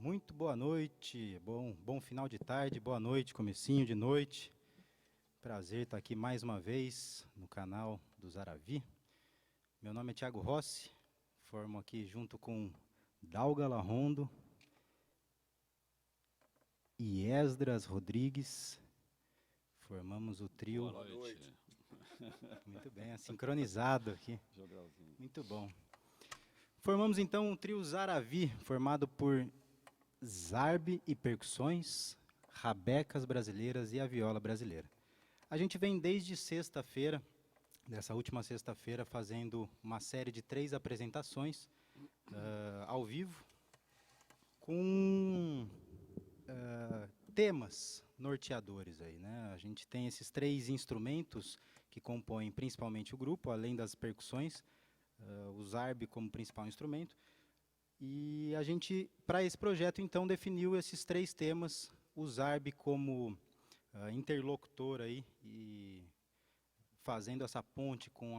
Muito boa noite, bom final de tarde, boa noite, comecinho de noite. Prazer estar aqui mais uma vez no canal do Zaravi. Meu nome é Thiago Rossi, formo aqui junto com Dalga Larrondo e Esdras Rodrigues. Formamos o trio. Boa noite. Muito bem, sincronizado aqui. Jogralzinho. Muito bom. Formamos então o trio Zaravi, formado por zarbe e percussões, rabecas brasileiras e a viola brasileira. A gente vem desde sexta-feira, dessa última sexta-feira, fazendo uma série de 3 apresentações ao vivo, com temas norteadores aí, né? A gente tem esses 3 instrumentos que compõem principalmente o grupo, além das percussões, o zarbe como principal instrumento. E a gente, para esse projeto, então, definiu esses 3 temas, o zarbe como interlocutor aí, e fazendo essa ponte com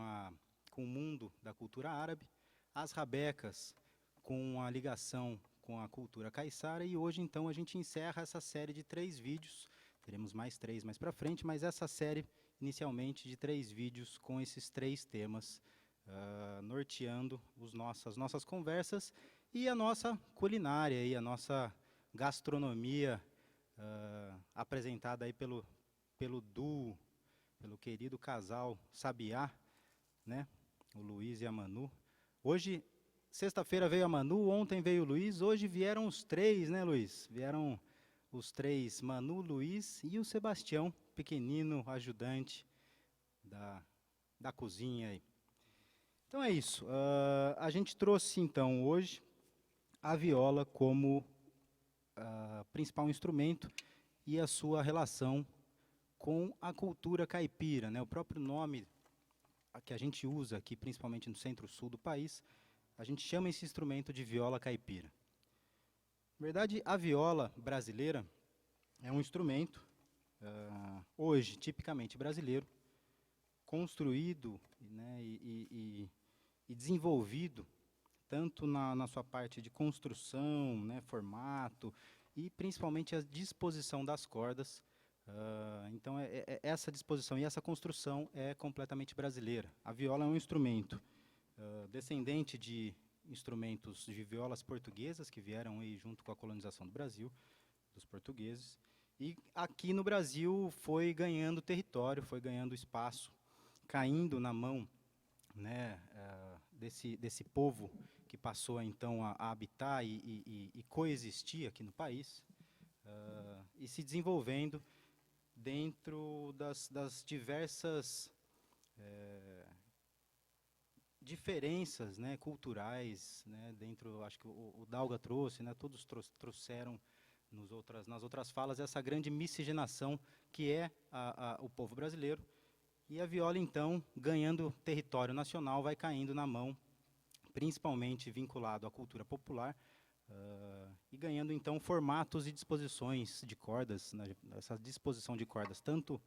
o mundo da cultura árabe, as rabecas com a ligação com a cultura caiçara, e hoje, então, a gente encerra essa série de 3 vídeos, teremos mais 3 mais para frente, mas essa série, inicialmente, de 3 vídeos com esses 3 temas, norteando as nossas conversas e a nossa culinária, e a nossa gastronomia, apresentada aí pelo duo, pelo querido casal Sabiá, né? O Luiz e a Manu. Hoje, sexta-feira veio a Manu, ontem veio o Luiz, hoje vieram os 3, né, Luiz? Vieram os 3, Manu, Luiz e o Sebastião, pequenino ajudante da cozinha aí. Então é isso. A gente trouxe, então, hoje, a viola como principal instrumento e a sua relação com a cultura caipira, né? O próprio nome que a gente usa aqui, principalmente no centro-sul do país, a gente chama esse instrumento de viola caipira. Na verdade, a viola brasileira é um instrumento, hoje, tipicamente brasileiro, construído, né, e desenvolvido tanto na sua parte de construção, né, formato, e principalmente a disposição das cordas. Então, essa disposição e essa construção é completamente brasileira. A viola é um instrumento descendente de instrumentos de violas portuguesas, que vieram aí junto com a colonização do Brasil, dos portugueses, e aqui no Brasil foi ganhando território, foi ganhando espaço, caindo na mão, né, desse povo que passou então a habitar e coexistir aqui no país, e se desenvolvendo dentro das diversas diferenças, né, culturais, né, dentro, acho que o Dalga trouxe, né, todos trouxeram nas outras falas essa grande miscigenação que é o povo brasileiro. E a viola, então, ganhando território nacional, vai caindo na mão, principalmente vinculado à cultura popular, e ganhando, então, formatos e disposições de cordas, né, essa disposição de cordas, tanto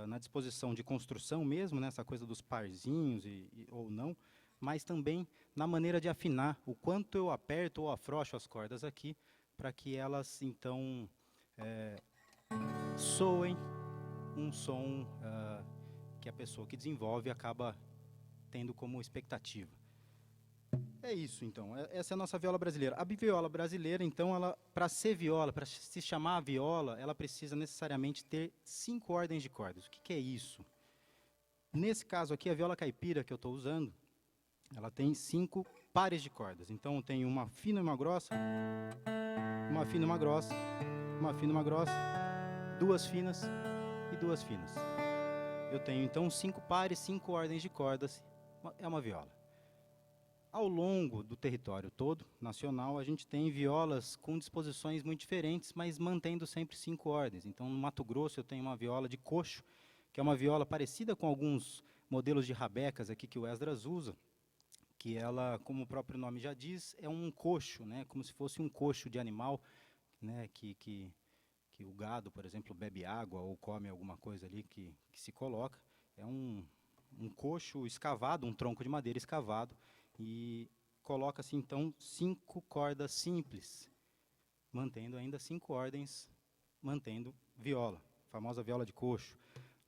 na disposição de construção mesmo, né, essa coisa dos parzinhos ou não, mas também na maneira de afinar, o quanto eu aperto ou afrouxo as cordas aqui, para que elas, então, soem um som que a pessoa que desenvolve acaba tendo como expectativa. É isso, então. Essa é a nossa viola brasileira. A viola brasileira, então, ela, para ser viola, para se chamar viola, ela precisa necessariamente ter 5 ordens de cordas. O que é isso? Nesse caso aqui, a viola caipira que eu estou usando, ela tem 5 pares de cordas. Então, eu tenho uma fina e uma grossa, uma fina e uma grossa, uma fina e uma grossa, 2 finas e 2 finas. Eu tenho, então, 5 pares, 5 ordens de cordas. É uma viola. Ao longo do território todo, nacional, a gente tem violas com disposições muito diferentes, mas mantendo sempre 5 ordens. Então, no Mato Grosso, eu tenho uma viola de coxo, que é uma viola parecida com alguns modelos de rabecas aqui que o Esdras usa, que ela, como o próprio nome já diz, é um coxo, né, como se fosse um coxo de animal, né, que o gado, por exemplo, bebe água ou come alguma coisa ali que se coloca. É um coxo escavado, um tronco de madeira escavado, e coloca-se, então, 5 cordas simples. mantendo ainda 5 ordens, mantendo viola, a famosa viola de coxo.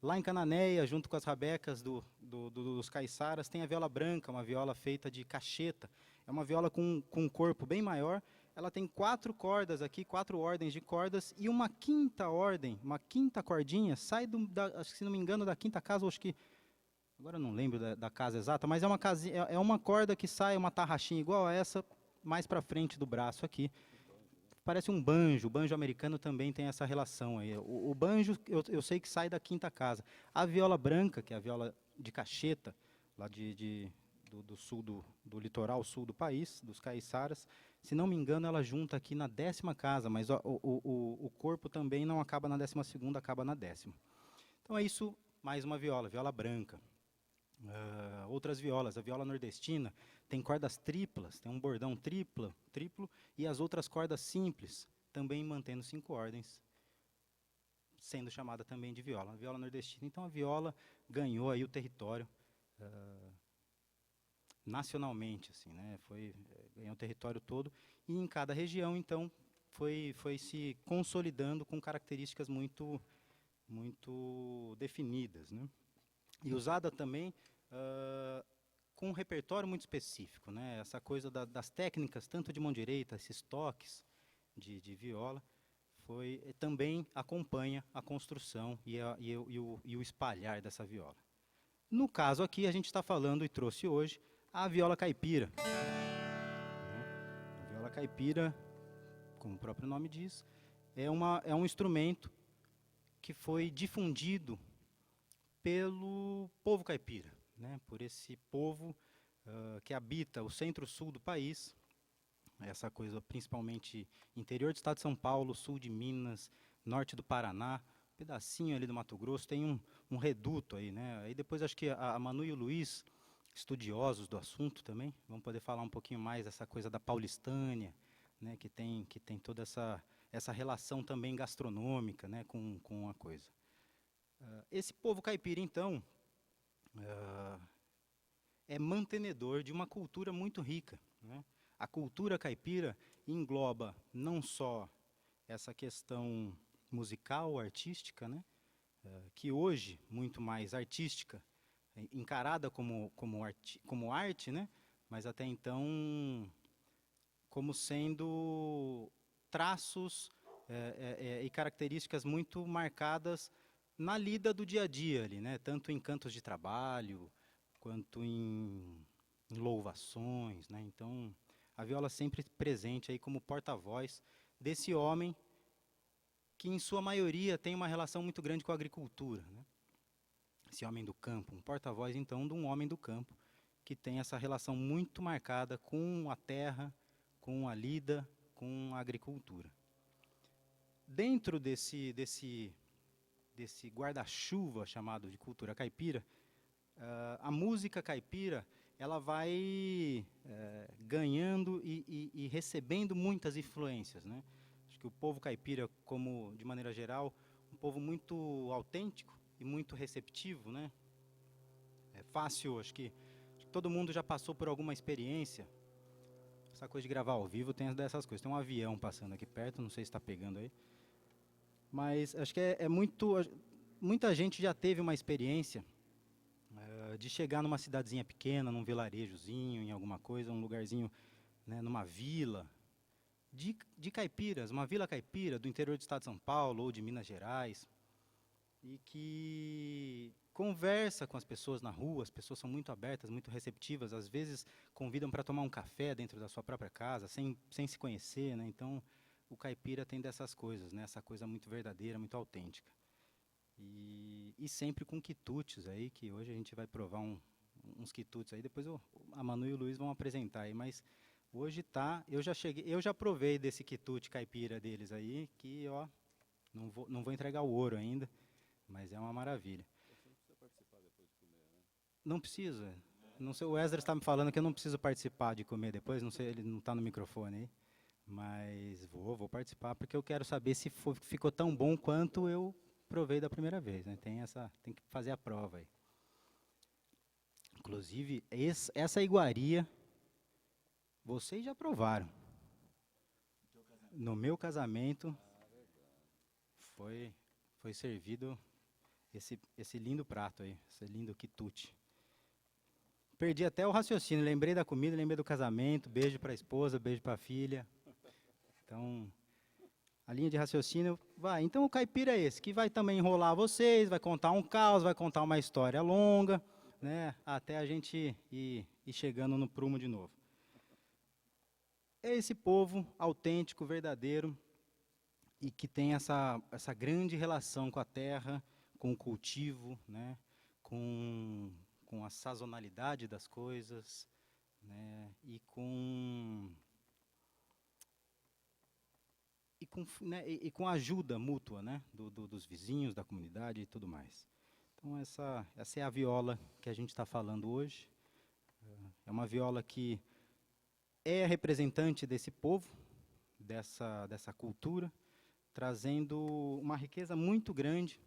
Lá em Cananéia, junto com as rabecas dos caiçaras, tem a viola branca, uma viola feita de cacheta. É uma viola com um corpo bem maior. Ela tem 4 cordas aqui, 4 ordens de cordas, e uma quinta ordem, uma quinta cordinha, sai, acho que, se não me engano, da quinta casa, ou acho que, agora eu não lembro da casa exata, mas é uma corda que sai, uma tarraxinha igual a essa, mais para frente do braço aqui. Parece um banjo. O banjo americano também tem essa relação aí. O banjo, eu sei que sai da quinta casa. A viola branca, que é a viola de cacheta, lá do sul do litoral sul do país, dos caiçaras, se não me engano, ela junta aqui na 10ª casa, mas o corpo também não acaba na 12ª, acaba na 10ª. Então é isso, mais uma viola branca. Outras violas, a viola nordestina tem cordas triplas, tem um bordão triplo, e as outras cordas simples, também mantendo 5 ordens, sendo chamada também de viola. A viola nordestina, então a viola ganhou aí o território nacionalmente, assim, né? Ganhou o território todo, e em cada região, então, foi se consolidando com características muito definidas, né? E usada também com um repertório muito específico, né? Essa coisa das técnicas, tanto de mão direita, esses toques de viola, também acompanha a construção e o espalhar dessa viola. No caso aqui, a gente está falando e trouxe hoje a viola caipira. A viola caipira, como o próprio nome diz, é um instrumento que foi difundido pelo povo caipira, né? Por esse povo que habita o centro-sul do país, essa coisa principalmente interior do estado de São Paulo, sul de Minas, norte do Paraná, um pedacinho ali do Mato Grosso, tem um reduto aí, né? Aí depois acho que a Manu e o Luiz, estudiosos do assunto também, vão poder falar um pouquinho mais dessa coisa da paulistânia, né? Que tem toda essa relação também gastronômica, né? Com a coisa. Esse povo caipira, então, é mantenedor de uma cultura muito rica, né? A cultura caipira engloba não só essa questão musical, artística, né? Que hoje, muito mais artística, encarada como arte, né? Mas até então como sendo traços e características muito marcadas na lida do dia a dia ali, né? Tanto em cantos de trabalho, quanto em louvações, né? Então, a viola sempre presente aí como porta-voz desse homem que, em sua maioria, tem uma relação muito grande com a agricultura, né? Esse homem do campo, um porta-voz, então, de um homem do campo que tem essa relação muito marcada com a terra, com a lida, com a agricultura. Dentro desse guarda-chuva chamado de cultura caipira, a música caipira ela vai ganhando e recebendo muitas influências, né? Acho que o povo caipira, como de maneira geral, um povo muito autêntico e muito receptivo, né? É fácil, acho que todo mundo já passou por alguma experiência. Essa coisa de gravar ao vivo tem dessas coisas. Tem um avião passando aqui perto, não sei se está pegando aí. Mas acho que muita gente já teve uma experiência de chegar numa cidadezinha pequena, num vilarejozinho, em alguma coisa, um lugarzinho, né, numa vila, de caipiras, uma vila caipira do interior do estado de São Paulo ou de Minas Gerais, e que conversa com as pessoas na rua, as pessoas são muito abertas, muito receptivas, às vezes convidam para tomar um café dentro da sua própria casa, sem se conhecer, né? Então, o caipira tem dessas coisas, né? Essa coisa muito verdadeira, muito autêntica. E sempre com quitutes aí, que hoje a gente vai provar uns quitutes aí, depois a Manu e o Luiz vão apresentar aí, mas hoje eu já provei desse quitute caipira deles aí, que ó, não vou entregar o ouro ainda, mas é uma maravilha. Você não precisa participar depois de comer, né? Não precisa. Não sei, o Wesley está me falando que eu não preciso participar de comer depois, não sei, ele não está no microfone aí, mas vou participar, porque eu quero saber se ficou tão bom quanto eu provei da primeira vez, né? Tem que fazer a prova aí. Inclusive, essa iguaria, vocês já provaram. No meu casamento foi servido esse lindo prato aí, esse lindo quitute. Perdi até o raciocínio, lembrei da comida, lembrei do casamento, beijo para a esposa, beijo para a filha. Então, a linha de raciocínio vai. Então, o caipira é esse, que vai também enrolar vocês, vai contar um caos, vai contar uma história longa, né, até a gente ir chegando no prumo de novo. É esse povo autêntico, verdadeiro, e que tem essa grande relação com a terra, com o cultivo, né, com a sazonalidade das coisas, né, e com a ajuda mútua, né, dos vizinhos, da comunidade e tudo mais. Então essa é a viola que a gente está falando hoje. É uma viola que é representante desse povo, dessa cultura, trazendo uma riqueza muito grande,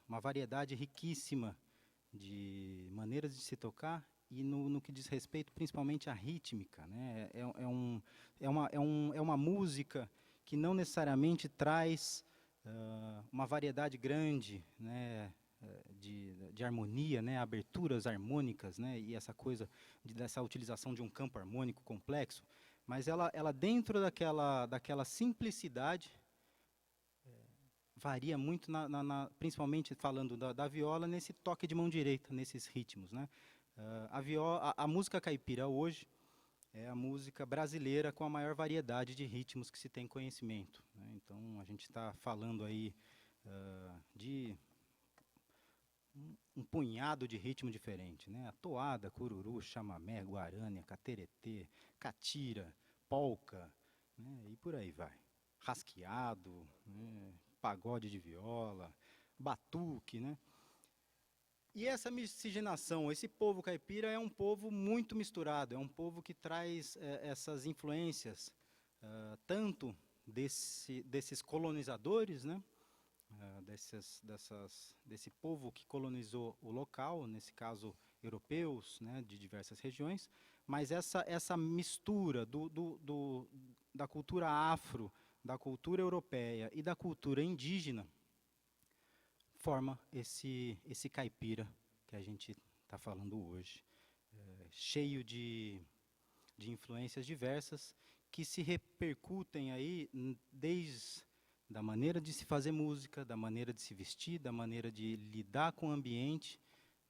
uma variedade riquíssima de maneiras de se tocar e no que diz respeito principalmente à rítmica, né? É uma música que não necessariamente traz uma variedade grande, né, de harmonia, né, aberturas harmônicas, né, e essa coisa dessa utilização de um campo harmônico complexo, mas ela dentro daquela simplicidade varia muito, principalmente falando da viola, nesse toque de mão direita, nesses ritmos, né. A música caipira hoje é a música brasileira com a maior variedade de ritmos que se tem conhecimento, né. Então, a gente está falando aí de um punhado de ritmo diferente, né? A toada, cururu, chamamé, guarânia, cateretê, catira, polca, né? E por aí vai. Rasqueado, né? Pagode de viola, batuque, né? E essa miscigenação, esse povo caipira é um povo muito misturado, é um povo que traz essas influências, tanto desses colonizadores, né? Desse povo que colonizou o local, nesse caso europeus, né, de diversas regiões, mas essa mistura da cultura afro, da cultura europeia e da cultura indígena forma esse caipira que a gente está falando hoje, cheio de influências diversas que se repercutem aí desde da maneira de se fazer música, da maneira de se vestir, da maneira de lidar com o ambiente,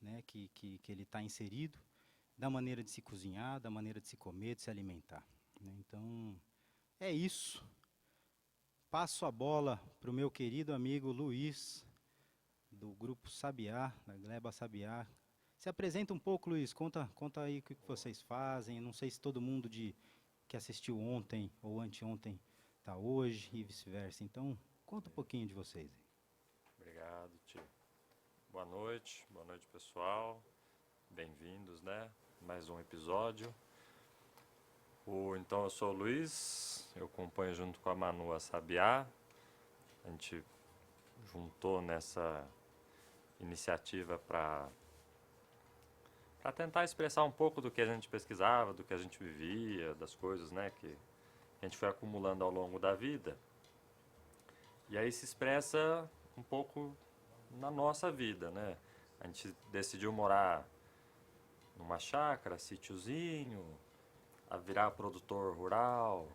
né, que ele está inserido, da maneira de se cozinhar, da maneira de se comer, de se alimentar, né. Então, é isso. Passo a bola para o meu querido amigo Luiz, do grupo Sabiá, da Gleba Sabiá. Se apresenta um pouco, Luiz, conta aí o que vocês fazem. Não sei se todo mundo que assistiu ontem ou anteontem está hoje e vice-versa. Então, conta um pouquinho de vocês. Obrigado, tio. Boa noite pessoal. Bem-vindos, né? Mais um episódio. Então, eu sou o Luiz, eu acompanho junto com a Manu a Sabiá. A gente juntou nessa iniciativa para tentar expressar um pouco do que a gente pesquisava, do que a gente vivia, das coisas, né, que a gente foi acumulando ao longo da vida. E aí se expressa um pouco na nossa vida, né? A gente decidiu morar numa chácara, sítiozinho, a virar produtor rural,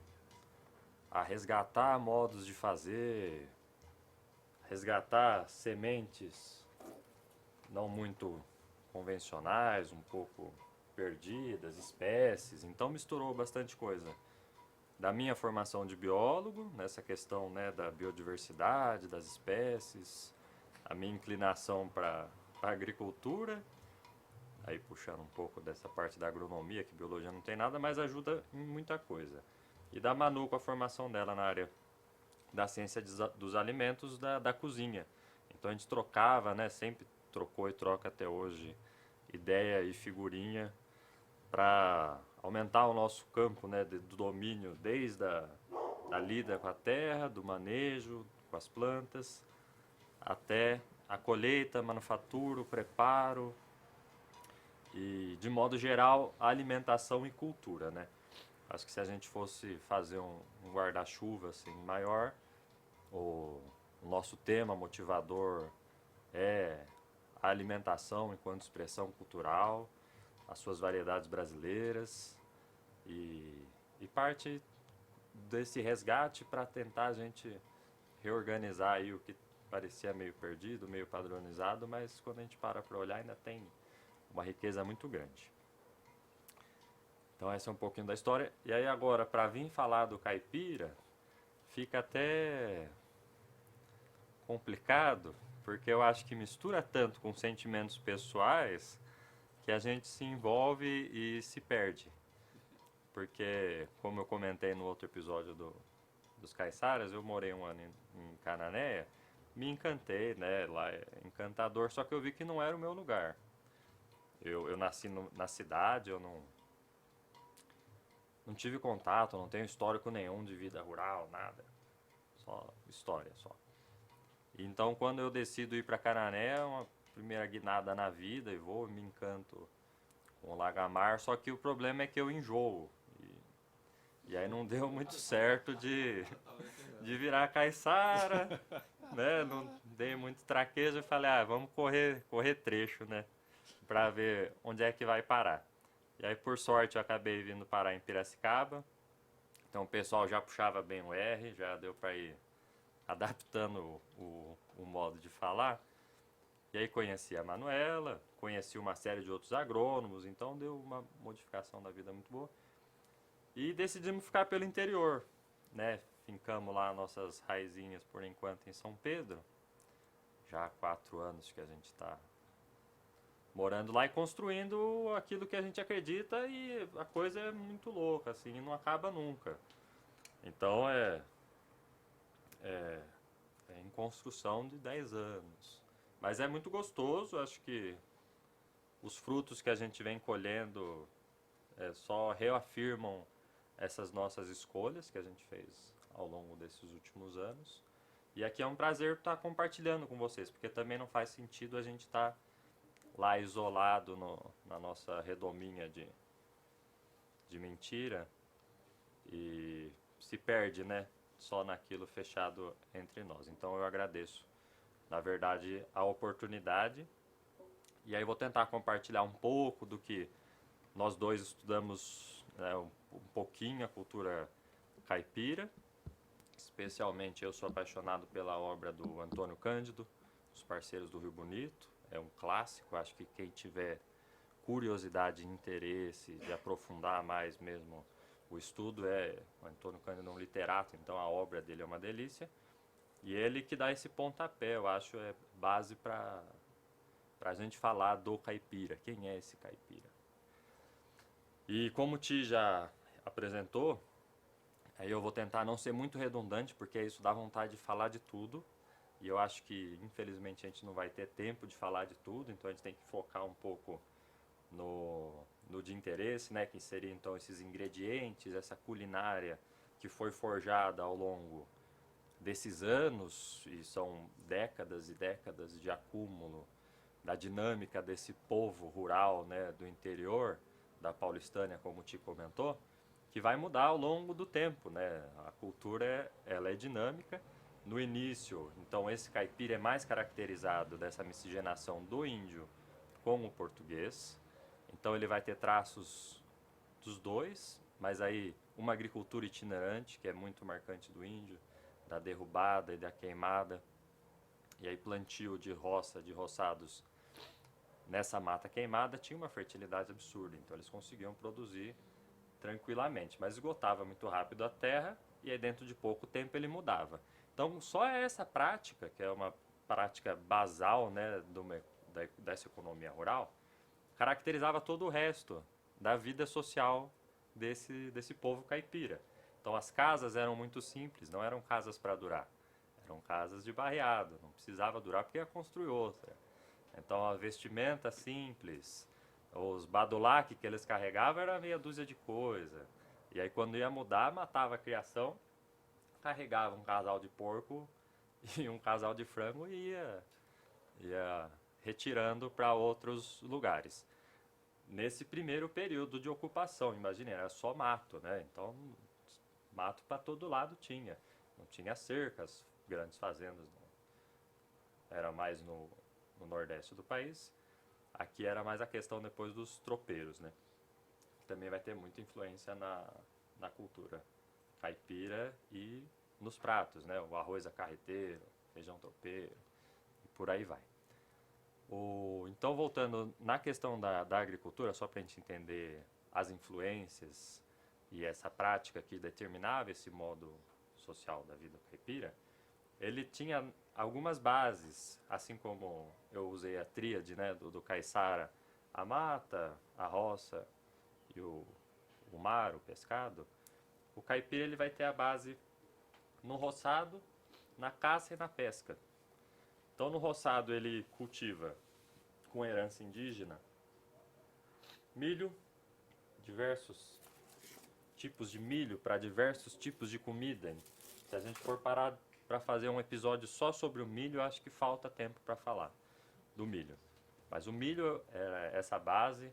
a resgatar modos de fazer, resgatar sementes não muito convencionais, um pouco perdidas, espécies. Então misturou bastante coisa da minha formação de biólogo, nessa questão, né, da biodiversidade, das espécies, a minha inclinação para a agricultura, aí puxando um pouco dessa parte da agronomia, que biologia não tem nada, mas ajuda em muita coisa. E da Manu com a formação dela na área da ciência dos alimentos, da cozinha. Então a gente trocava, né, sempre trocou e troca até hoje, ideia e figurinha para aumentar o nosso campo, né, do domínio, desde a lida com a terra, do manejo com as plantas, até a colheita, a manufatura, o preparo e, de modo geral, a alimentação e cultura, né? Acho que se a gente fosse fazer um guarda-chuva assim, maior, o nosso tema motivador é a alimentação enquanto expressão cultural, as suas variedades brasileiras e parte desse resgate para tentar a gente reorganizar aí o que parecia meio perdido, meio padronizado, mas quando a gente para olhar ainda tem uma riqueza muito grande. Então essa é um pouquinho da história. E aí agora, para vir falar do caipira, fica até complicado, porque eu acho que mistura tanto com sentimentos pessoais que a gente se envolve e se perde. Porque, como eu comentei no outro episódio dos Caiçaras, eu morei um ano em Cananéia, me encantei, né? Lá é encantador, só que eu vi que não era o meu lugar. Eu nasci na cidade, eu não tive contato, não tenho histórico nenhum de vida rural, nada. Só história, só. Então, quando eu decido ir para Canané, é uma primeira guinada na vida e vou, me encanto com o Lagamar, só que o problema é que eu enjoo. E aí não deu muito certo de virar caiçara, né? Não dei muito traquejo e falei, vamos correr trecho, né? Pra ver onde é que vai parar. E aí, por sorte, eu acabei vindo parar em Piracicaba. Então, o pessoal já puxava bem o R, já deu para ir adaptando o modo de falar. E aí conheci a Manuela, conheci uma série de outros agrônomos, então deu uma modificação da vida muito boa. E decidimos ficar pelo interior, né? Fincamos lá nossas raizinhas por enquanto em São Pedro. Já há 4 anos que a gente está morando lá e construindo aquilo que a gente acredita, e a coisa é muito louca, assim, não acaba nunca. Então é em construção de 10 anos. Mas é muito gostoso, acho que os frutos que a gente vem colhendo só reafirmam essas nossas escolhas que a gente fez ao longo desses últimos anos. E aqui é um prazer estar compartilhando com vocês, porque também não faz sentido a gente estar lá isolado na nossa redominha de mentira e se perde, né? Só naquilo fechado entre nós. Então eu agradeço, na verdade, a oportunidade. E aí vou tentar compartilhar um pouco do que nós dois estudamos, né, um pouquinho a cultura caipira. Especialmente eu sou apaixonado pela obra do Antônio Cândido, Os Parceiros do Rio Bonito. É um clássico, acho que quem tiver curiosidade e interesse de aprofundar mais mesmo o estudo o Antônio Cândido é um literato, então a obra dele é uma delícia. E ele que dá esse pontapé, eu acho, é base para a gente falar do caipira. Quem é esse caipira? E como o Ti já apresentou, aí eu vou tentar não ser muito redundante, porque isso dá vontade de falar de tudo. E eu acho que, infelizmente, a gente não vai ter tempo de falar de tudo, então a gente tem que focar um pouco no de interesse, né? Que seria, então, esses ingredientes, essa culinária que foi forjada ao longo desses anos, e são décadas e décadas de acúmulo da dinâmica desse povo rural, né, do interior, da Paulistânia, como o Ti comentou, que vai mudar ao longo do tempo, né? A cultura ela é dinâmica. No início, então, esse caipira é mais caracterizado dessa miscigenação do índio com o português. Então ele vai ter traços dos dois, mas aí uma agricultura itinerante, que é muito marcante do índio, da derrubada e da queimada, e aí plantio de roçados nessa mata queimada tinha uma fertilidade absurda, então eles conseguiam produzir tranquilamente, mas esgotava muito rápido a terra e aí dentro de pouco tempo ele mudava. Então só essa prática, que é uma prática basal, né, dessa economia rural, caracterizava todo o resto da vida social desse povo caipira. Então as casas eram muito simples, não eram casas para durar, eram casas de barreado, não precisava durar porque ia construir outra. Então a vestimenta simples, os badulaques que eles carregavam era meia dúzia de coisa. E aí quando ia mudar, matava a criação, carregava um casal de porco e um casal de frango e ia retirando para outros lugares. nesse primeiro período de ocupação, imagine, era só mato, né? Então, mato para todo lado tinha. Não tinha cercas, grandes fazendas, não. Era mais no nordeste do país. Aqui era mais a questão depois dos tropeiros, né? Também vai ter muita influência na cultura caipira e nos pratos, né? O arroz a carreteiro, feijão tropeiro, e por aí vai. Então, voltando na questão da agricultura, só para a gente entender as influências e essa prática que determinava esse modo social da vida caipira, ele tinha algumas bases, assim como eu usei a tríade, né, do caiçara, a mata, a roça e o mar, o pescado. O caipira ele vai ter a base no roçado, na caça e na pesca. Então, no roçado ele cultiva com herança indígena milho, diversos tipos de milho para diversos tipos de comida. Se a gente for parar para fazer um episódio só sobre o milho, acho que falta tempo para falar do milho. Mas o milho é essa base,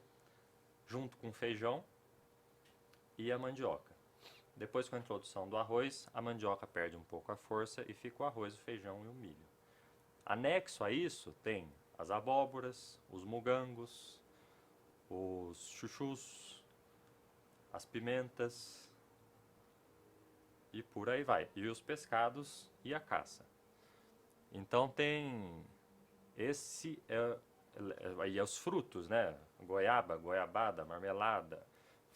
junto com o feijão e a mandioca. Depois, com a introdução do arroz, a mandioca perde um pouco a força e fica o arroz, o feijão e o milho. Anexo a isso tem as abóboras, os mugangos, os chuchus, as pimentas e por aí vai. E os pescados e a caça. Então tem aí os frutos, né? Goiaba, goiabada, marmelada,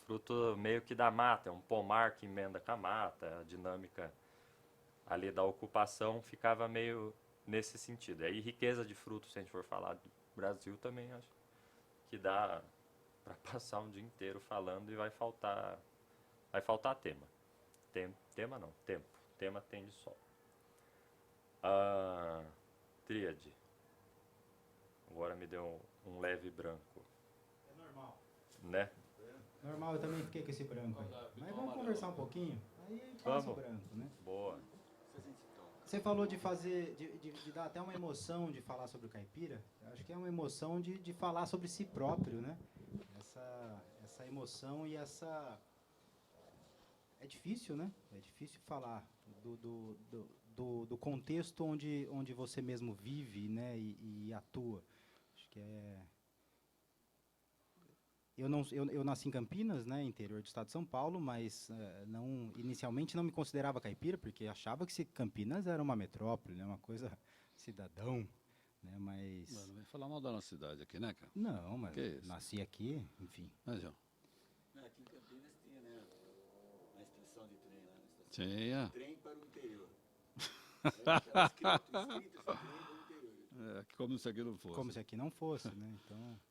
fruto meio que da mata, é um pomar que emenda com a mata, a dinâmica ali da ocupação ficava meio nesse sentido. E aí riqueza de frutos, se a gente for falar do Brasil também, acho que dá para passar um dia inteiro falando e vai faltar tema. Tema não, tempo. Tema tem de sol. Tríade. Agora me deu um leve branco. É normal. Né? Normal, eu também fiquei com esse branco aí. Mas vamos conversar um pouquinho? Aí passa o branco, né? Boa. Você falou de fazer, de dar até uma emoção de falar sobre o caipira. Eu acho que é uma emoção de falar sobre si próprio, né? Essa emoção e essa... É difícil, né? É difícil falar do contexto onde você mesmo vive, né? E atua. Acho que é... Eu nasci em Campinas, né, interior do estado de São Paulo, mas inicialmente não me considerava caipira, porque achava que Campinas era uma metrópole, né, uma coisa cidadão, né, mas... Não vai falar mal da nossa cidade aqui, né, cara? Não, mas Que isso? nasci aqui, enfim. Mas, João. Aqui em Campinas tinha, né, a estação de trem lá na estação. Tinha. Trem para o interior. Era escrito esse trem para o interior. Como se aqui não fosse. Como se aqui não fosse, né,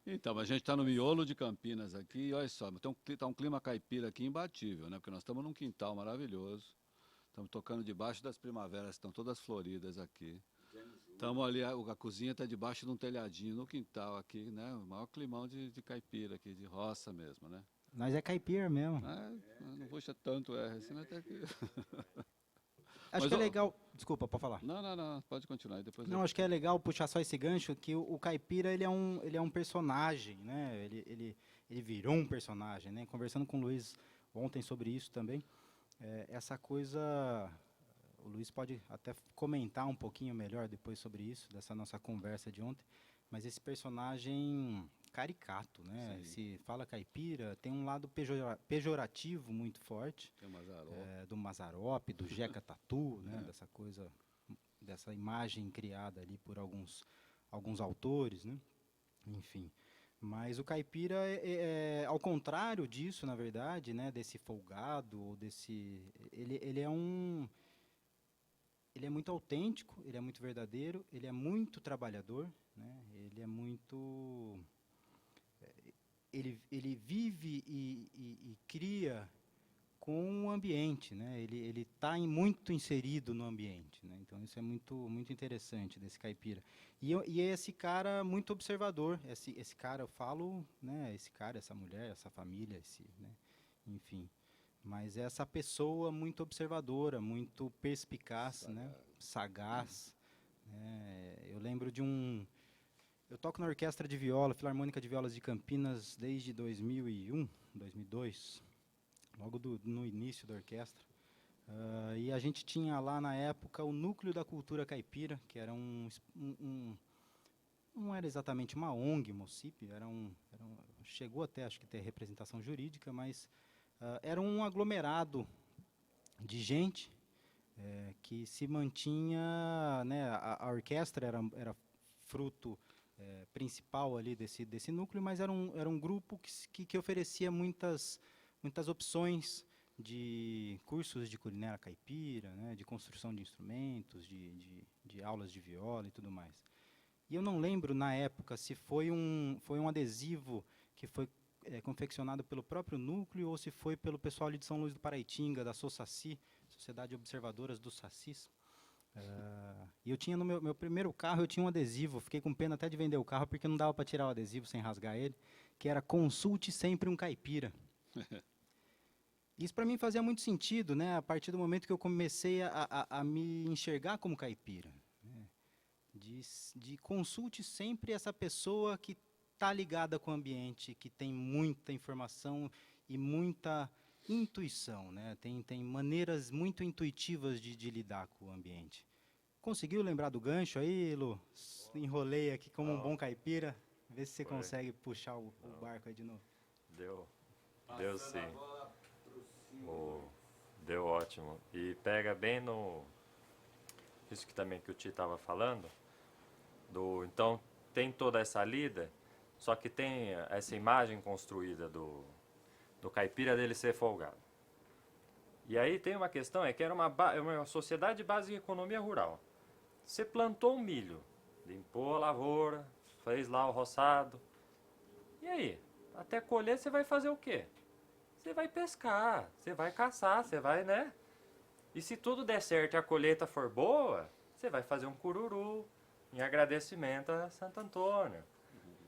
Então, a gente está no miolo de Campinas aqui, e olha só, tá um clima caipira aqui imbatível, né? Porque nós estamos num quintal maravilhoso, estamos tocando debaixo das primaveras, estão todas floridas aqui. Estamos ali, a cozinha está debaixo de um telhadinho no quintal aqui, né? O maior climão de caipira aqui, de roça mesmo, né? Nós é caipira mesmo. Não puxa tanto assim, mas até que... Acho que é legal... Desculpa, pode falar. Não, pode continuar. E depois Não, acho que é legal puxar só esse gancho, que o caipira ele é um personagem, né? Ele virou um personagem, né? Conversando com o Luiz ontem sobre isso também, essa coisa... O Luiz pode até comentar um pouquinho melhor depois sobre isso, dessa nossa conversa de ontem, mas esse personagem caricato, né? Se fala caipira, tem um lado pejorativo muito forte. Tem o Mazzaropi. Do Mazzaropi, do Jeca Tatu, né? Dessa coisa, dessa imagem criada ali por alguns autores, né? Enfim. Mas o caipira ao contrário disso, na verdade, né? Desse folgado, ele é muito autêntico, ele é muito verdadeiro, ele é muito trabalhador, né? Ele é muito... Ele vive e cria com o ambiente, né? Ele está muito inserido no ambiente, né? Então isso é muito muito interessante desse caipira. E é esse cara muito observador. Esse cara, eu falo, né? Esse cara, essa mulher, essa família, né? Enfim. Mas é essa pessoa muito observadora, muito perspicaz, né? Sagaz. Eu lembro de Eu toco na Orquestra de Viola, Filarmônica de Violas de Campinas, desde 2001, 2002, logo no início da orquestra. E a gente tinha lá, na época, o Núcleo da Cultura Caipira, que era não era exatamente uma ONG, Mocipe, chegou até, acho que, ter representação jurídica, mas era um aglomerado de gente que se mantinha, né, a orquestra era fruto principal ali desse núcleo, mas era um grupo que oferecia muitas opções de cursos de culinária caipira, né, de construção de instrumentos, de aulas de viola e tudo mais. E eu não lembro, na época, se foi um adesivo que foi confeccionado pelo próprio núcleo ou se foi pelo pessoal ali de São Luís do Paraitinga, da SOSACI, Sociedade Observadoras dos Sacis. E eu tinha no meu primeiro carro, eu tinha um adesivo, fiquei com pena até de vender o carro, porque não dava para tirar o adesivo sem rasgar ele, que era "Consulte sempre um caipira". Isso para mim fazia muito sentido, né, a partir do momento que eu comecei a me enxergar como caipira. Né, de consulte sempre essa pessoa que está ligada com o ambiente, que tem muita informação e muita intuição, né? Tem maneiras muito intuitivas de lidar com o ambiente. Conseguiu lembrar do gancho aí, Lu? Enrolei aqui como um bom caipira. Vê se você consegue puxar o barco aí de novo. Deu sim. Deu ótimo. E pega bem no... Isso que também que o Ti estava falando. Então, tem toda essa lida, só que tem essa imagem construída do caipira dele ser folgado. E aí tem uma questão, que era uma sociedade de base em economia rural. Você plantou um milho, limpou a lavoura, fez lá o roçado. E aí? Até colher você vai fazer o quê? Você vai pescar, você vai caçar, você vai, né? E se tudo der certo e a colheita for boa, você vai fazer um cururu em agradecimento a Santo Antônio.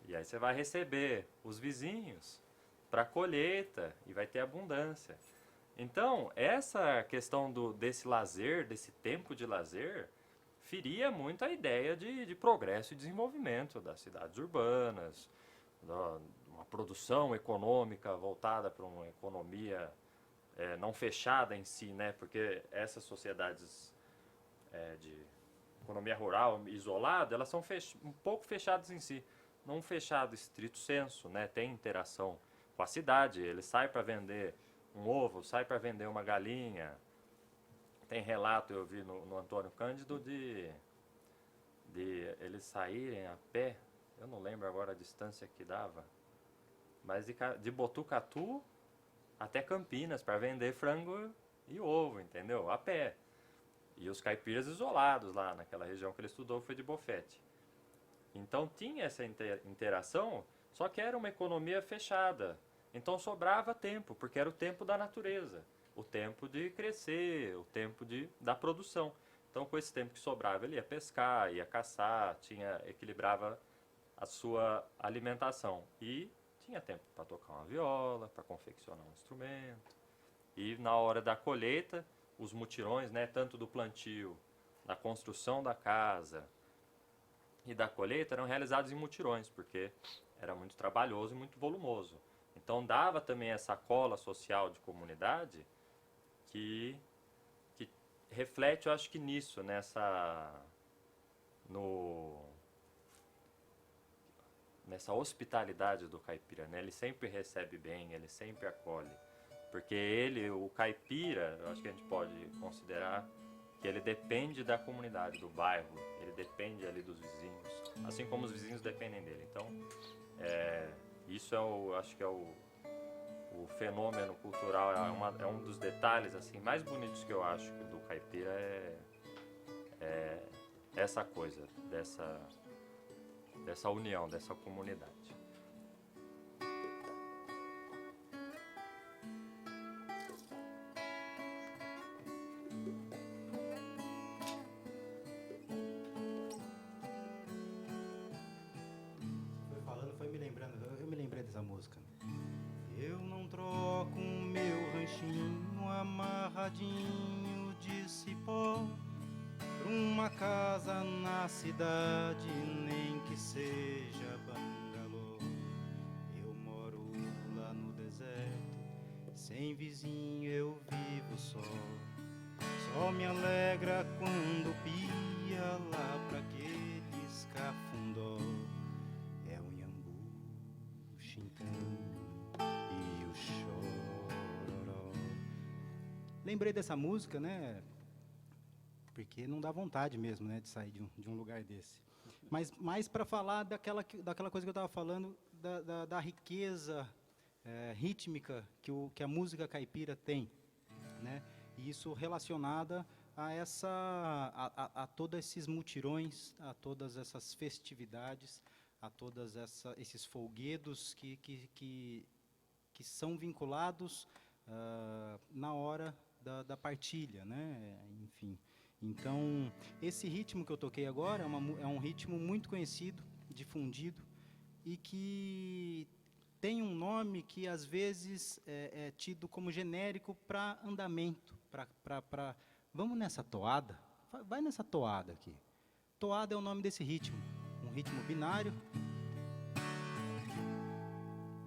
E aí você vai receber os vizinhos para a colheita e vai ter abundância. Então, essa questão desse lazer, desse tempo de lazer, feria muito a ideia de progresso e desenvolvimento das cidades urbanas, uma produção econômica voltada para uma economia não fechada em si, né? Porque essas sociedades de economia rural isolada, elas são um pouco fechadas em si, não fechado estrito senso, né? Tem interação com a cidade, ele sai para vender um ovo, sai para vender uma galinha. Tem relato, eu vi no Antônio Cândido, de eles saírem a pé, eu não lembro agora a distância que dava, mas de Botucatu até Campinas para vender frango e ovo, entendeu? A pé. E os caipiras isolados lá naquela região que ele estudou foi de Bofete. Então tinha essa interação, só que era uma economia fechada. Então sobrava tempo, porque era o tempo da natureza, o tempo de crescer, o tempo da produção. Então com esse tempo que sobrava ele ia pescar, ia caçar, equilibrava a sua alimentação. E tinha tempo para tocar uma viola, para confeccionar um instrumento. E na hora da colheita, os mutirões, né, tanto do plantio, da construção da casa e da colheita, eram realizados em mutirões, porque era muito trabalhoso e muito volumoso. Então dava também essa cola social de comunidade que reflete, eu acho que nisso, nessa hospitalidade do caipira, né? Ele sempre recebe bem, ele sempre acolhe. Porque o caipira, eu acho que a gente pode considerar que ele depende da comunidade, do bairro, ele depende ali dos vizinhos, assim como os vizinhos dependem dele. Então, isso acho que é o fenômeno cultural, é um dos detalhes assim mais bonitos que eu acho do caipira, é essa coisa, dessa união, dessa comunidade. Eu me lembrei dessa música. Eu não troco o meu ranchinho amarradinho de cipó por uma casa na cidade, nem que seja bangalô. Eu moro lá no deserto, sem vizinho eu vivo só. Só me alegra quando pia lá pra aqueles cafundó. É o Iambu, Xintão e o Chororó. Lembrei dessa música, né? Porque não dá vontade mesmo, né, de sair de um lugar desse. Mas mais para falar daquela coisa que eu estava falando, da riqueza rítmica que a música caipira tem, né? E isso relacionada a todos esses mutirões, a todas essas festividades, a todos esses folguedos que são vinculados na hora da partilha, né? Enfim. Então, esse ritmo que eu toquei agora é um ritmo muito conhecido, difundido, e que tem um nome que às vezes é tido como genérico para andamento, vamos nessa toada? Vai nessa toada aqui. Toada é o nome desse ritmo, um ritmo binário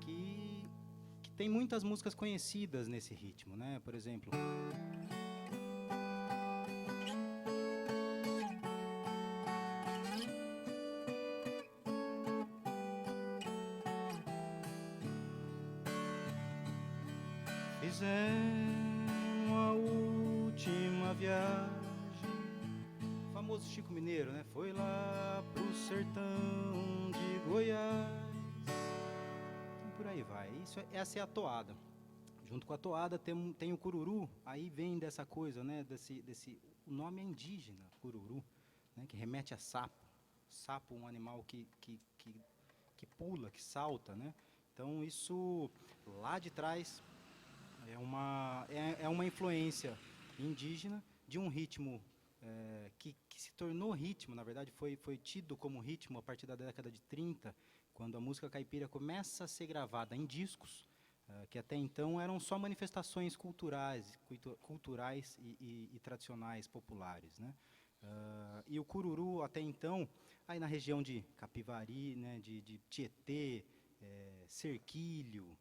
que tem muitas músicas conhecidas nesse ritmo, né? Por exemplo, fizemos a última viagem, o famoso Chico Mineiro, né? Foi lá pro sertão de Goiás. Então, por aí vai. Essa é a toada. Junto com a toada tem o cururu, aí vem dessa coisa, né? O nome é indígena, cururu, né? Que remete a sapo. Sapo, um animal que pula, que salta, né? Então, isso lá de trás é uma influência indígena de um ritmo que se tornou ritmo, na verdade foi tido como ritmo a partir da década de 30, quando a música caipira começa a ser gravada em discos, que até então eram só manifestações culturais e tradicionais, populares, né? E o cururu, até então, aí na região de Capivari, né, de Tietê, Serquilho,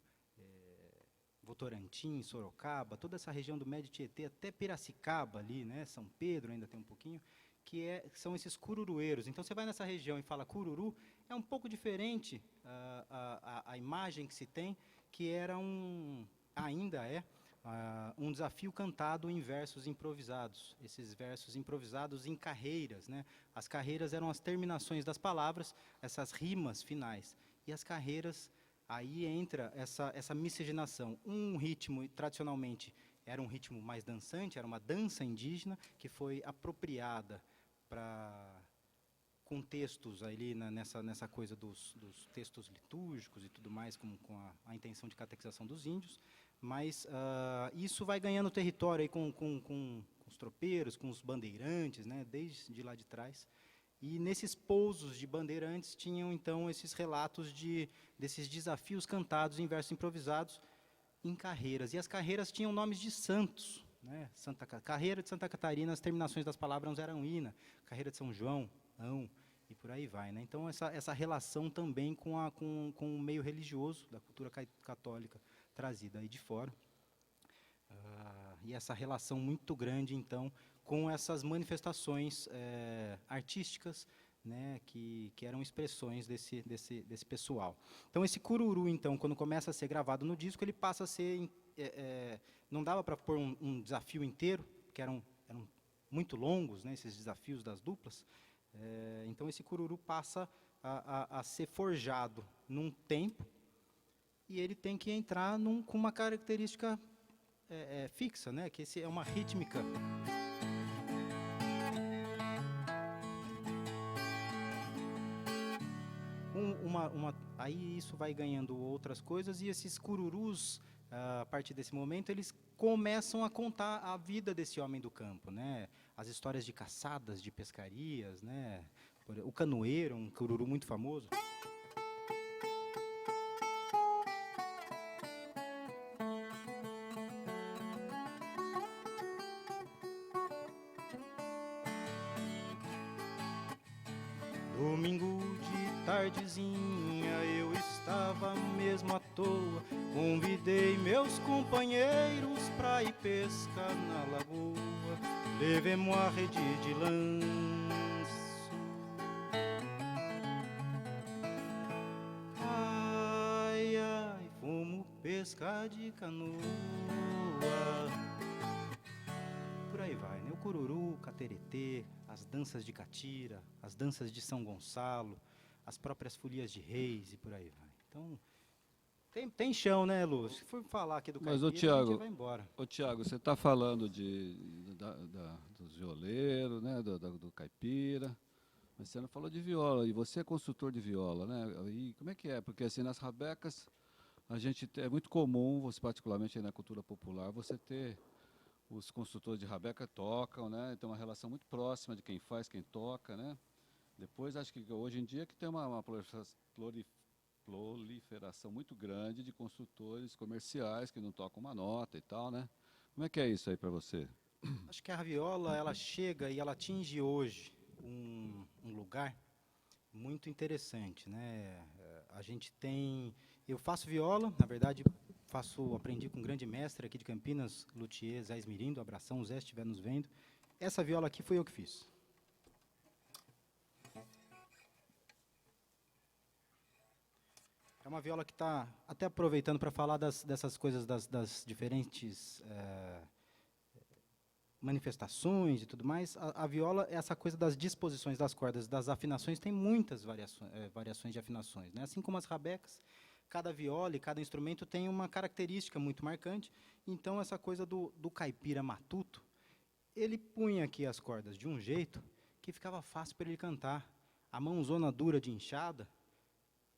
Votorantim, Sorocaba, toda essa região do Médio Tietê, até Piracicaba ali, né, São Pedro ainda tem um pouquinho, são esses cururueiros. Então, você vai nessa região e fala cururu, é um pouco diferente a imagem que se tem, que ainda é um desafio cantado em versos improvisados. Esses versos improvisados em carreiras, né? As carreiras eram as terminações das palavras, essas rimas finais. E as carreiras, aí entra essa miscigenação. Um ritmo, tradicionalmente, era um ritmo mais dançante, era uma dança indígena, que foi apropriada com textos ali nessa coisa dos textos litúrgicos e tudo mais, com a intenção de catequização dos índios. Mas isso vai ganhando território aí com os tropeiros, com os bandeirantes, né, desde lá de trás. E nesses pousos de bandeirantes tinham, então, esses relatos desses desafios cantados em versos improvisados em carreiras. E as carreiras tinham nomes de santos, né? Carreira de Santa Catarina, as terminações das palavras eram ina, carreira de São João, ão, e por aí vai, né? Então, essa relação também com o meio religioso da cultura católica trazida aí de fora. E essa relação muito grande, então, com essas manifestações artísticas, né, que eram expressões desse pessoal. Então, esse cururu, então, quando começa a ser gravado no disco, ele passa a ser... não dava para pôr um desafio inteiro, porque eram muito longos, né, esses desafios das duplas. Então, esse cururu passa a ser forjado num tempo, e ele tem que entrar com uma característica fixa, né, que é uma rítmica. Aí isso vai ganhando outras coisas, e esses cururus, a partir desse momento, eles começam a contar a vida desse homem do campo, né? As histórias de caçadas, de pescarias, né? O canoeiro, um cururu muito famoso. Domingo de tardezinha eu estava mesmo à toa. Convidei meus companheiros pra ir pescar na lagoa. Levemos a rede de lanço. Ai, ai, fomos pescar de canoa. Por aí vai, né? O cururu, o cateretê, as danças de catira, as danças de São Gonçalo, as próprias folias de reis e por aí vai. Então, tem chão, né, Lu? Se for falar aqui do Mas, caipira, ô, a Tiago, gente vai embora. Ô, Tiago, você está falando dos violeiros, né, do caipira, mas você não falou de viola, e você é construtor de viola, né? E como é que é? Porque assim, nas rabecas, é muito comum, você particularmente aí na cultura popular, você ter os construtores de rabeca tocam, né? Tem uma relação muito próxima de quem faz, quem toca, né? Depois, acho que hoje em dia que tem uma proliferação muito grande de construtores comerciais que não tocam uma nota e tal, né? Como é que é isso aí para você? Acho que a viola, ela chega e ela atinge hoje um lugar muito interessante, né? A gente tem... Eu faço viola, na verdade, aprendi com um grande mestre aqui de Campinas, luthier Zé Esmirindo, abração, Zé, se estiver nos vendo. Essa viola aqui foi eu que fiz. É uma viola que está, até aproveitando para falar dessas coisas, das diferentes manifestações e tudo mais, a viola é essa coisa das disposições das cordas, das afinações, tem muitas variações de afinações, né? Assim como as rabecas, cada viola e cada instrumento tem uma característica muito marcante. Então, essa coisa do caipira matuto, ele punha aqui as cordas de um jeito que ficava fácil para ele cantar. A mãozona dura de enxada,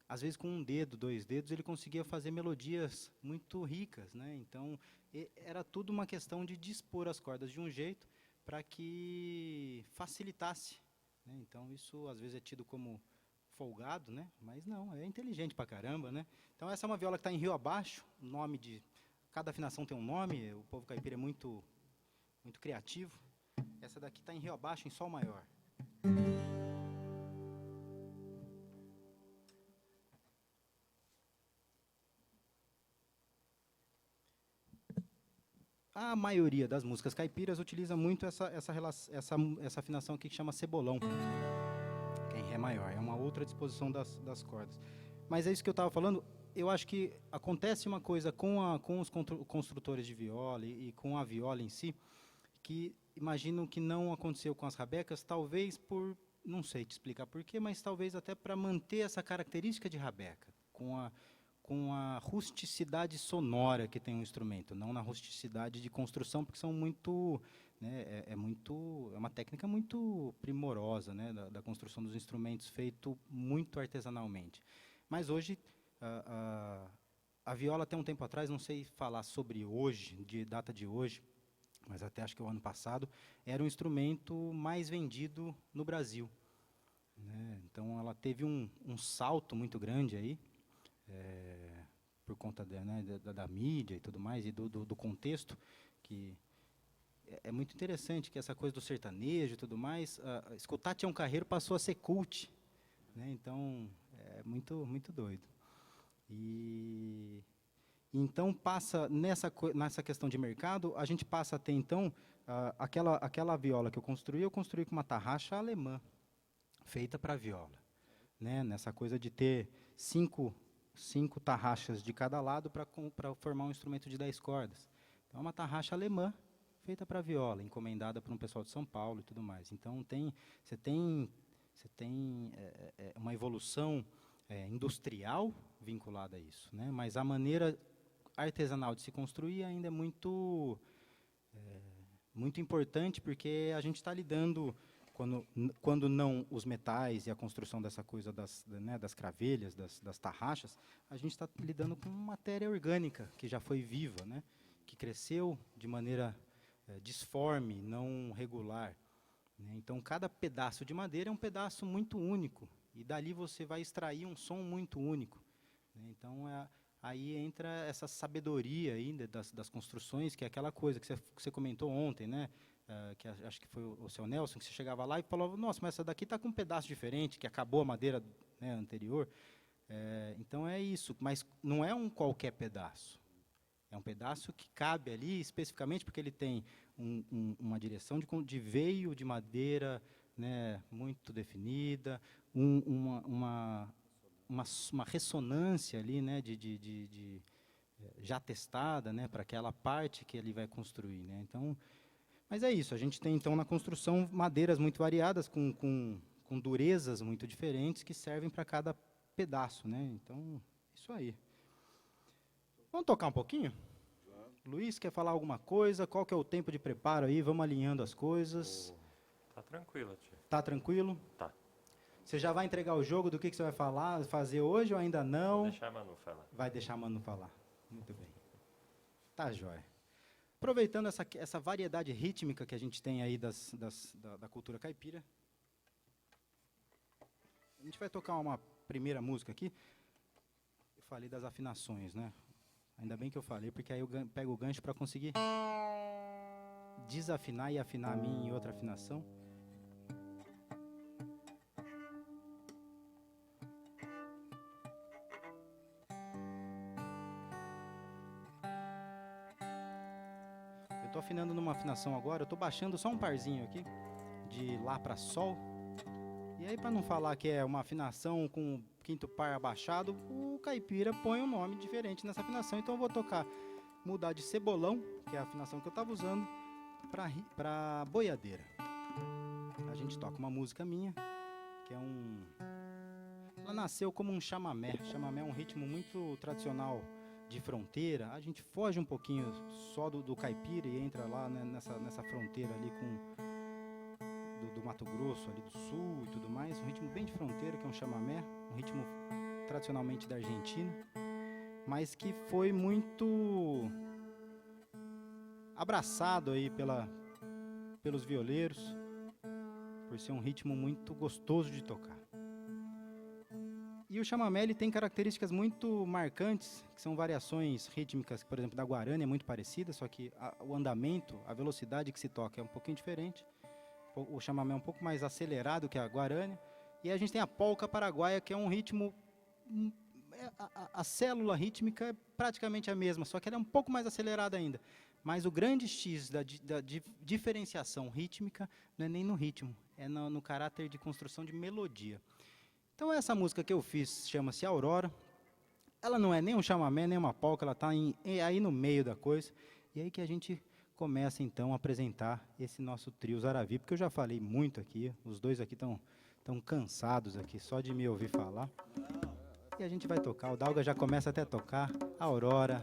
às vezes com um dedo, 2 dedos, ele conseguia fazer melodias muito ricas, né? Então, era tudo uma questão de dispor as cordas de um jeito para que facilitasse, né? Então, isso às vezes é tido como folgado, né? Mas não, é inteligente pra caramba, né? Então, essa é uma viola que está em Rio Abaixo, o nome de... Cada afinação tem um nome, o povo caipira é muito criativo. Essa daqui está em Rio Abaixo, em Sol maior. A maioria das músicas caipiras utiliza muito essa afinação aqui que chama cebolão, que é em Ré maior. É uma outra disposição das cordas. Mas é isso que eu estava falando. Eu acho que acontece uma coisa com os construtores de viola e com a viola em si, que imagino que não aconteceu com as rabecas, talvez por, não sei te explicar por quê, mas talvez até para manter essa característica de rabeca, com a rusticidade sonora que tem um instrumento, não na rusticidade de construção, porque são muito, né, é uma técnica muito primorosa, né, da construção dos instrumentos, feito muito artesanalmente. Mas hoje, a viola até um tempo atrás, não sei falar sobre hoje, de data de hoje, mas até acho que o ano passado, era o instrumento mais vendido no Brasil, né? Então, ela teve um salto muito grande aí, por conta da mídia e tudo mais, e do contexto, que é muito interessante, que essa coisa do sertanejo e tudo mais, escutar Tião Carreiro passou a ser cult, né? Então, é muito doido. E então passa nessa questão de mercado, a gente passa a ter então aquela viola que eu construí com uma tarraxa alemã feita para viola, né? Nessa coisa de ter cinco tarraxas de cada lado para formar um instrumento de 10 cordas. Então, é uma tarraxa alemã feita para viola, encomendada por um pessoal de São Paulo e tudo mais. Então, você tem uma evolução industrial vinculada a isso, né? Mas a maneira artesanal de se construir ainda é muito importante, porque a gente está lidando, quando não os metais e a construção dessa coisa das cravelhas, das tarraxas, a gente está lidando com matéria orgânica que já foi viva, né? Que cresceu de maneira disforme, não regular, né? Então, cada pedaço de madeira é um pedaço muito único, e dali você vai extrair um som muito único, né? Então, aí entra essa sabedoria ainda das construções, que é aquela coisa que você comentou ontem, né? que acho que foi o seu Nelson, que você chegava lá e falava, nossa, mas essa daqui está com um pedaço diferente, que acabou a madeira, né, anterior. Então é isso, mas não é um qualquer pedaço. É um pedaço que cabe ali especificamente porque ele tem uma direção de veio de madeira, né, muito definida, uma ressonância ali, né, já testada, né, para aquela parte que ele vai construir, né. Então, mas é isso. A gente tem então na construção madeiras muito variadas com durezas muito diferentes que servem para cada pedaço, né. Então, isso aí. Vamos tocar um pouquinho? Luiz, quer falar alguma coisa? Qual que é o tempo de preparo aí? Vamos alinhando as coisas. Tá tranquilo, tio. Tá tranquilo? Tá. Você já vai entregar o jogo do que você vai fazer hoje ou ainda não? Vou deixar a Manu falar. Vai deixar a Manu falar. Muito bem. Tá, jóia. Aproveitando essa variedade rítmica que a gente tem aí da cultura caipira, a gente vai tocar uma primeira música aqui. Eu falei das afinações, né? Ainda bem que eu falei, porque aí eu pego o gancho para conseguir desafinar e afinar a minha em outra afinação. Eu estou afinando numa afinação agora, eu estou baixando só um parzinho aqui, de Lá para Sol. E aí, para não falar que é uma afinação com o quinto par abaixado, o caipira põe um nome diferente nessa afinação. Então eu vou mudar de cebolão, que é a afinação que eu estava usando, para boiadeira. A gente toca uma música minha, que é ela nasceu como um chamamé. Chamamé é um ritmo muito tradicional de fronteira. A gente foge um pouquinho só do caipira e entra lá, né, nessa fronteira ali do Mato Grosso, ali do sul e tudo mais, um ritmo bem de fronteira, que é um chamamé, um ritmo tradicionalmente da Argentina, mas que foi muito abraçado aí pelos violeiros, por ser um ritmo muito gostoso de tocar. E o chamamé ele tem características muito marcantes, que são variações rítmicas, por exemplo, da guarânia é muito parecida, só que o andamento, a velocidade que se toca é um pouquinho diferente. O chamamé é um pouco mais acelerado que a guarânia. E a gente tem a polca paraguaia, que é um ritmo... A célula rítmica é praticamente a mesma, só que ela é um pouco mais acelerada ainda. Mas o grande X da diferenciação rítmica não é nem no ritmo, é no caráter de construção de melodia. Então essa música que eu fiz chama-se Aurora. Ela não é nem um chamamé, nem uma polca, ela está aí no meio da coisa. E aí que a gente começa então a apresentar esse nosso trio Zaravi, porque eu já falei muito aqui, os dois aqui estão cansados aqui só de me ouvir falar. E a gente vai tocar, o Dalga já começa até a tocar, a Aurora.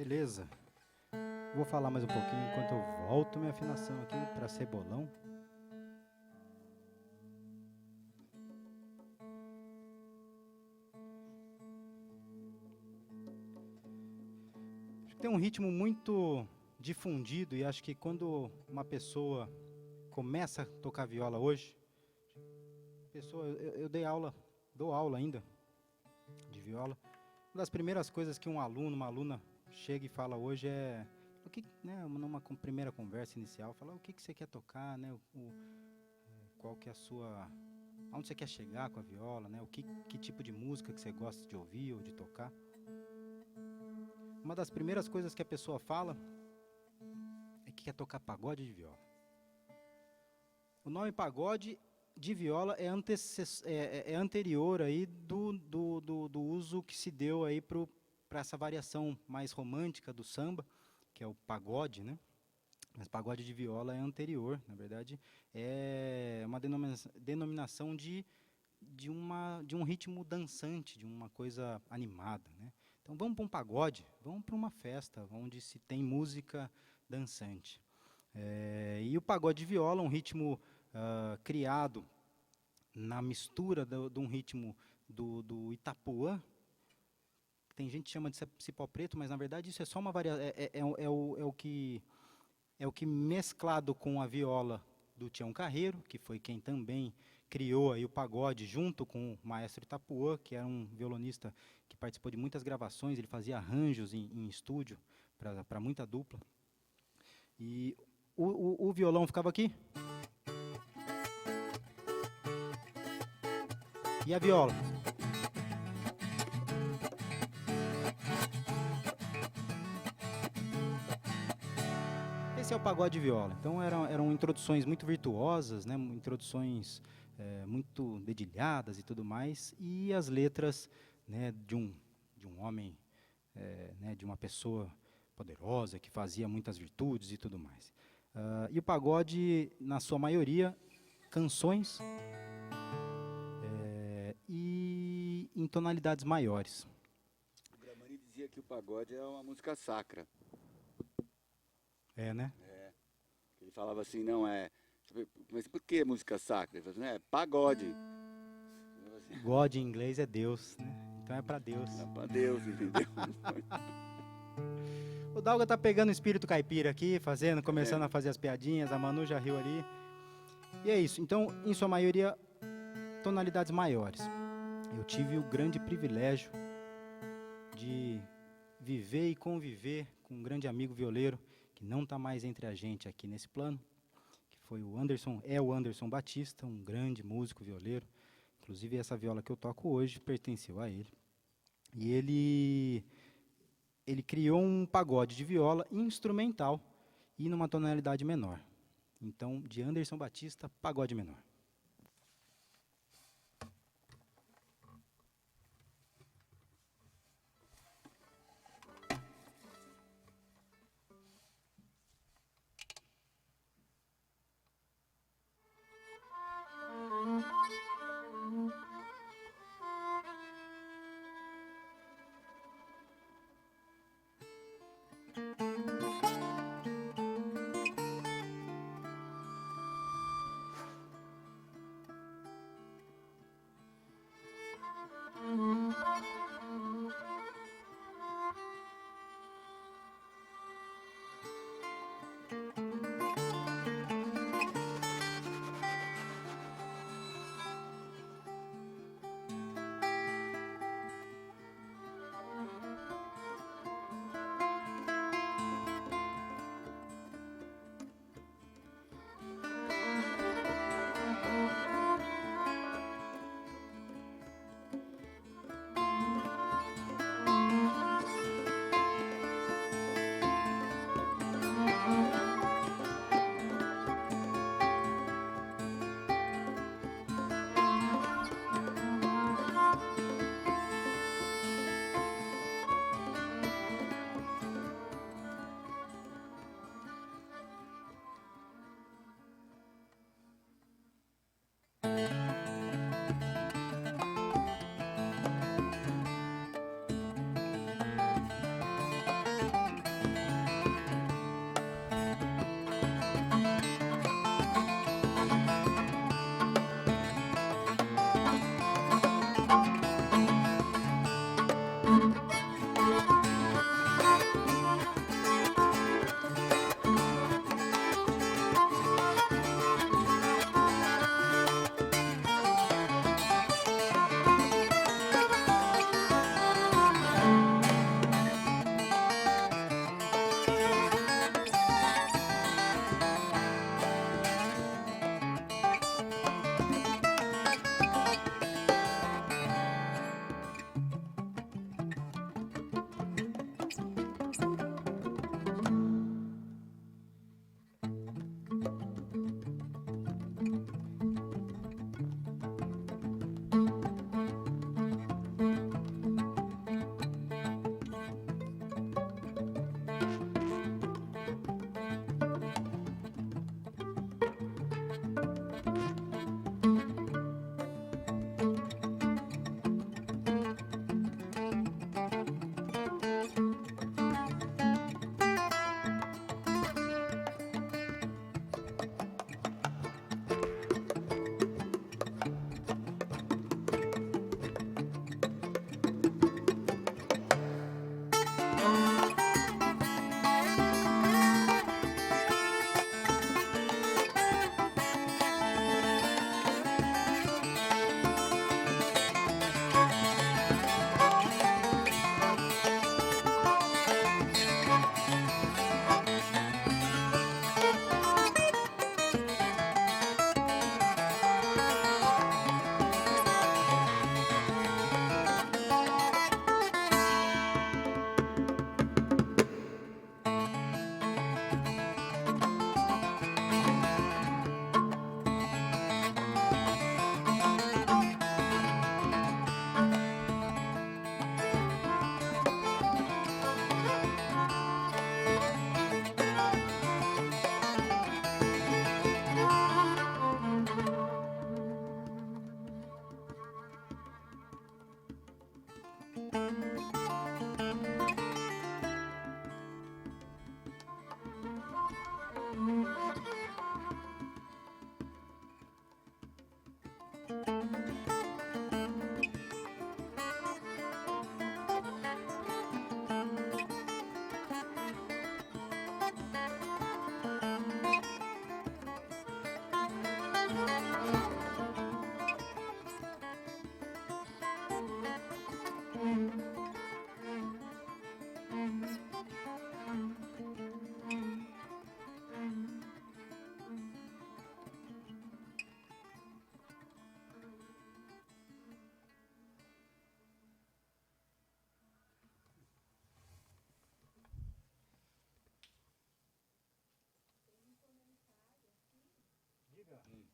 Beleza. Vou falar mais um pouquinho enquanto eu volto minha afinação aqui para cebolão. Acho que tem um ritmo muito difundido e acho que quando uma pessoa começa a tocar viola hoje, eu dou aula ainda de viola. Uma das primeiras coisas que um aluno, uma aluna chega e fala hoje é o que, né, numa primeira conversa inicial, fala o que você quer tocar, né, qual que é a sua, aonde você quer chegar com a viola, né, que tipo de música que você gosta de ouvir ou de tocar. Uma das primeiras coisas que a pessoa fala é que quer tocar pagode de viola. O nome pagode de viola é anterior aí do uso que se deu aí para essa variação mais romântica do samba, que é o pagode, né? Mas pagode de viola é anterior, na verdade, é uma denominação de um ritmo dançante, de uma coisa animada, né? Então vamos para um pagode, vamos para uma festa onde se tem música dançante. E o pagode de viola, um ritmo criado na mistura de um ritmo do Itapuã. Tem gente que chama de cipó preto, mas na verdade isso é só uma variação, é o que mesclado com a viola do Tião Carreiro, que foi quem também criou aí o pagode junto com o maestro Itapuã, que era um violonista que participou de muitas gravações, ele fazia arranjos em estúdio para muita dupla. E o violão ficava aqui. E a viola? Esse é o pagode de viola. Então eram introduções muito virtuosas, né, introduções muito dedilhadas e tudo mais, e as letras, né, de um homem, né, de uma pessoa poderosa que fazia muitas virtudes e tudo mais. E o pagode, na sua maioria, canções e em tonalidades maiores. O Gramani dizia que o pagode é uma música sacra. Né? Ele falava assim, não é... Mas por que música sacra? Ele falava assim, é pagode. Assim, God em inglês é Deus, né? Então é para Deus. é pra Deus, entendeu? O Dalga tá pegando o espírito caipira aqui, começando a fazer as piadinhas, a Manu já riu ali. E é isso. Então, em sua maioria, tonalidades maiores. Eu tive o grande privilégio de viver e conviver com um grande amigo violeiro, que não está mais entre a gente aqui nesse plano, que foi o Anderson Batista, um grande músico violeiro. Inclusive, essa viola que eu toco hoje pertenceu a ele. E ele criou um pagode de viola instrumental e numa tonalidade menor. Então, de Anderson Batista, pagode menor.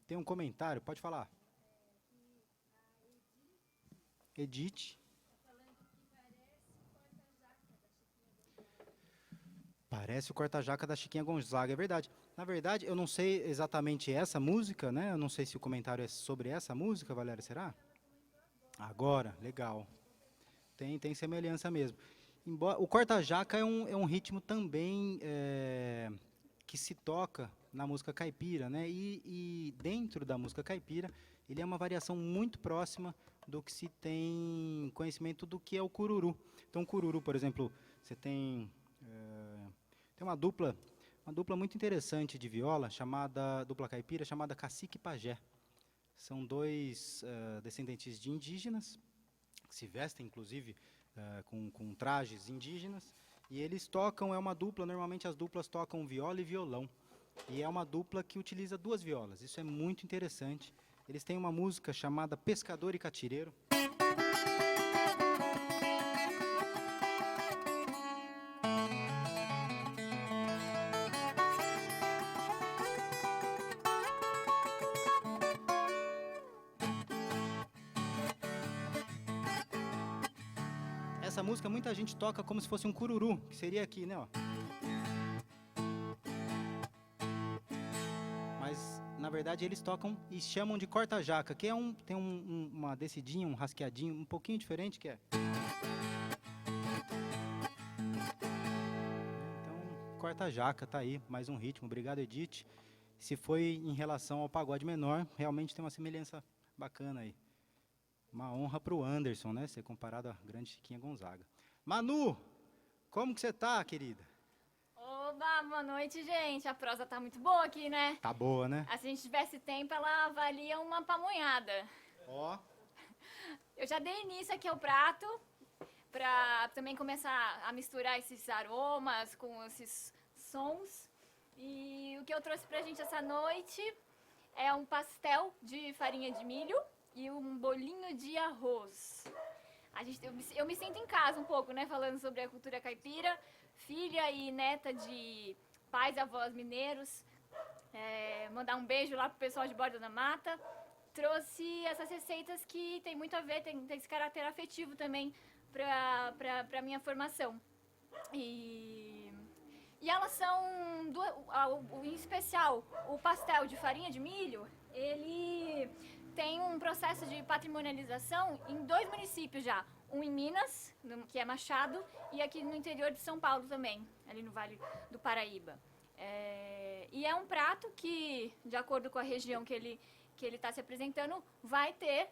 Tem um comentário, pode falar. Edith. Parece o corta-jaca da Chiquinha Gonzaga, é verdade. Na verdade, eu não sei exatamente essa música, né? Eu não sei se o comentário é sobre essa música, Valéria, será? Agora, legal. Tem semelhança mesmo. Embora, o corta-jaca é um ritmo também que se toca na música caipira, né? E dentro da música caipira, ele é uma variação muito próxima do que se tem conhecimento do que é o cururu. Então, o cururu, por exemplo, você tem uma dupla muito interessante de viola, dupla caipira, chamada Cacique e Pajé. São dois descendentes de indígenas, que se vestem, inclusive, com trajes indígenas, e eles tocam, é uma dupla, normalmente as duplas tocam viola e violão, e é uma dupla que utiliza duas violas, isso é muito interessante. Eles têm uma música chamada Pescador e Catireiro. Essa música muita gente toca como se fosse um cururu, que seria aqui, né? Ó. Mas, na verdade, eles tocam e chamam de corta-jaca, que tem uma descidinha, um rasqueadinho, um pouquinho diferente, que é... Então, corta-jaca, tá aí, mais um ritmo. Obrigado, Edith. Se foi em relação ao pagode menor, realmente tem uma semelhança bacana aí. Uma honra para o Anderson, né? Ser comparado à grande Chiquinha Gonzaga. Manu, como que você tá, querida? Oba, boa noite, gente. A prosa tá muito boa aqui, né? Tá boa, né? Se a gente tivesse tempo, ela valia uma pamonhada. Ó. Eu já dei início aqui ao prato, pra também começar a misturar esses aromas com esses sons. E o que eu trouxe pra gente essa noite é um pastel de farinha de milho e um bolinho de arroz. Eu me sinto em casa um pouco, né, falando sobre a cultura caipira, filha e neta de pais e avós mineiros. Mandar um beijo lá pro pessoal de Borda da Mata. Trouxe essas receitas que tem muito a ver, tem esse caráter afetivo também pra minha formação. E elas são, em especial, o pastel de farinha de milho, ele tem um processo de patrimonialização em 2 municípios já. Um em Minas, que é Machado, e aqui no interior de São Paulo também, ali no Vale do Paraíba. E é um prato que, de acordo com a região que ele está se apresentando, vai ter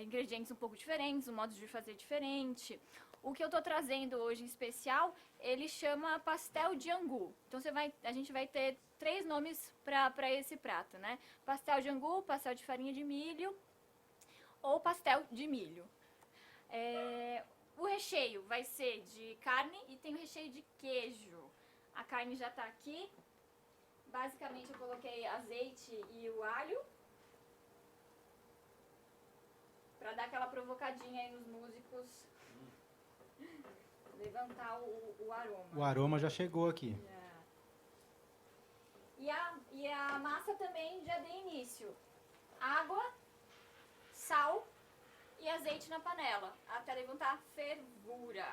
ingredientes um pouco diferentes, um modo de fazer diferente. O que eu estou trazendo hoje em especial, ele chama pastel de angu. Então a gente vai ter 3 nomes para esse prato, né? Pastel de angu, pastel de farinha de milho ou pastel de milho. O recheio vai ser de carne e tem o recheio de queijo. A carne já está aqui. Basicamente eu coloquei azeite e o alho para dar aquela provocadinha aí nos músicos. Levantar o aroma. O aroma já chegou aqui. E a massa também já deu início. Água, sal e azeite na panela, até levantar fervura.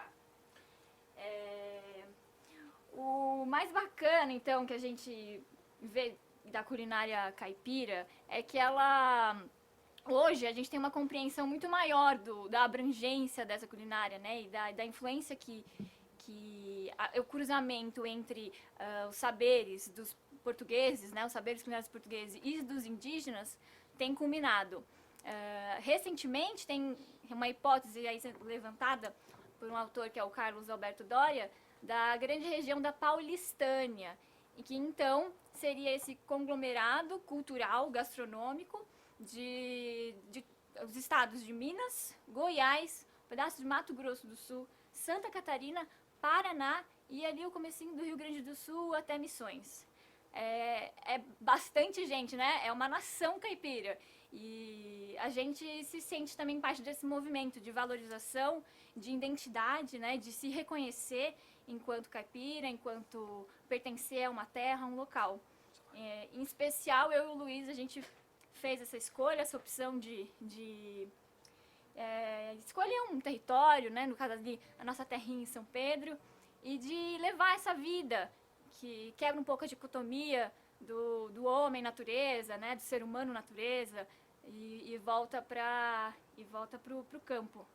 O mais bacana, então, que a gente vê da culinária caipira é que ela... hoje a gente tem uma compreensão muito maior da abrangência dessa culinária, né? E da influência que o cruzamento entre os saberes dos portugueses, né? Os saberes culinários portugueses e dos indígenas tem culminado. Recentemente tem uma hipótese aí levantada por um autor que é o Carlos Alberto Doria, da grande região da Paulistânia, e que então seria esse conglomerado cultural, gastronômico, os estados de Minas, Goiás, um pedaço de Mato Grosso do Sul, Santa Catarina, Paraná e ali o comecinho do Rio Grande do Sul até Missões. É bastante gente, né? É uma nação caipira. E a gente se sente também parte desse movimento de valorização, de identidade, né? De se reconhecer enquanto caipira, enquanto pertencer a uma terra, a um local. Em especial, eu e o Luiz, a gente fez essa escolha, essa opção de escolher um território, né? No caso ali, a nossa terrinha em São Pedro, e de levar essa vida que quebra um pouco a dicotomia do homem natureza, né, do ser humano natureza, e volta para o campo,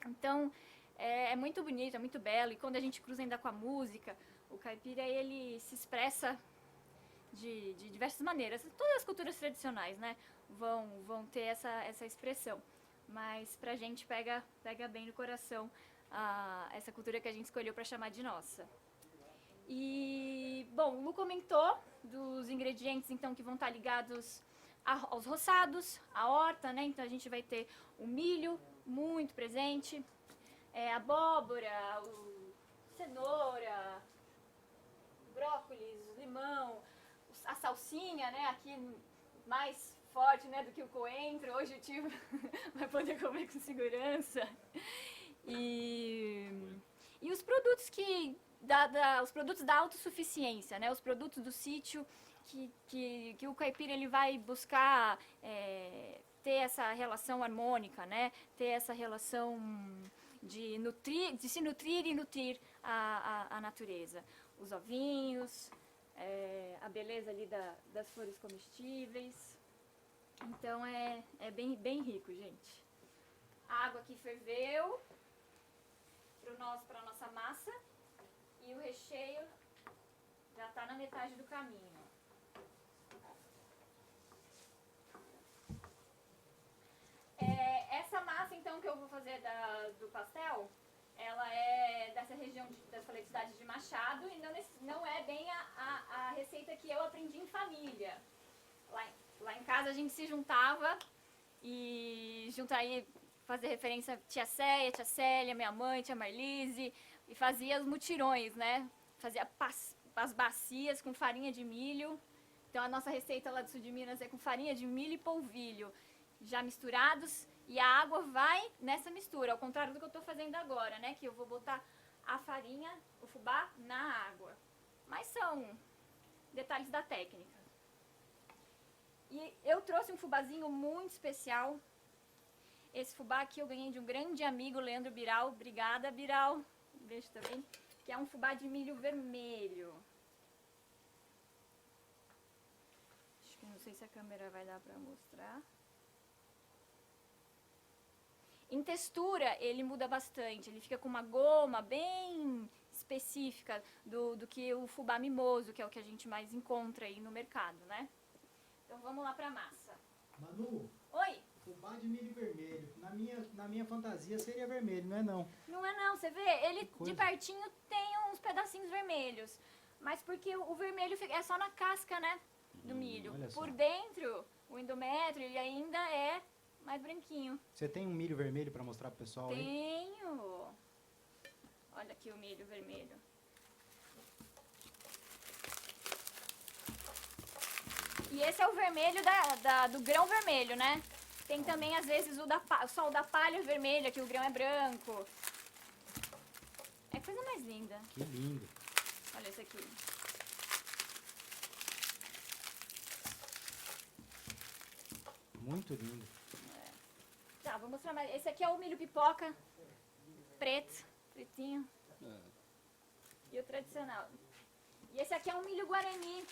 Então é muito bonito, é muito belo, e quando a gente cruza ainda com a música, o caipira ele se expressa de diversas maneiras. Todas as culturas tradicionais, né, vão ter essa expressão, mas pra gente pega bem no coração essa cultura que a gente escolheu para chamar de nossa. E, bom, o Lu comentou dos ingredientes, então, que vão estar ligados aos roçados, à horta, né? Então, a gente vai ter o milho muito presente, abóbora, cenoura, brócolis, limão, a salsinha, né? Aqui mais forte, né, do que o coentro. Hoje o tio vai poder comer com segurança. E os produtos os produtos da autossuficiência, né? Os produtos do sítio que o caipira ele vai buscar ter essa relação harmônica, né? Ter essa relação de se nutrir e nutrir a natureza. Os ovinhos, a beleza ali das flores comestíveis. Então é bem rico, gente. A água que ferveu para a nossa massa. E o recheio já está na metade do caminho. Essa massa, então, que eu vou fazer do pastel, ela é dessa região, eu falei, de cidade de Machado, e não é bem a receita que eu aprendi em família. Lá em casa a gente se juntava e fazer referência a tia Céia, tia Célia, minha mãe, tia Marlise, e fazia os mutirões, né? Fazia as bacias com farinha de milho. Então a nossa receita lá do sul de Minas é com farinha de milho e polvilho, já misturados, e a água vai nessa mistura, ao contrário do que eu estou fazendo agora, né? Que eu vou botar a farinha, o fubá, na água. Mas são detalhes da técnica. E eu trouxe um fubazinho muito especial. Esse fubá aqui eu ganhei de um grande amigo, Leandro Biral. Obrigada, Biral. Um beijo também. Que é um fubá de milho vermelho. Acho que não sei se a câmera vai dar pra mostrar. Em textura, ele muda bastante. Ele fica com uma goma bem específica do que o fubá mimoso, que é o que a gente mais encontra aí no mercado, né? Então vamos lá pra massa. Manu. Oi. Fubá de milho vermelho. Na minha fantasia seria vermelho, não é não? Não é não, você vê? Ele de pertinho tem uns pedacinhos vermelhos. Mas porque o vermelho é só na casca, né? Do milho. Por dentro, o endométrio, ele ainda é mais branquinho. Você tem um milho vermelho para mostrar pro pessoal aí? Tenho. Olha aqui o milho vermelho. E esse é o vermelho do grão vermelho, né? Tem também, às vezes, só o da palha vermelha, que o grão é branco. É coisa mais linda. Que lindo. Olha esse aqui. Muito lindo. Tá, vou mostrar mais. Esse aqui é o milho pipoca. Pretinho. E o tradicional. E esse aqui é um milho guarani.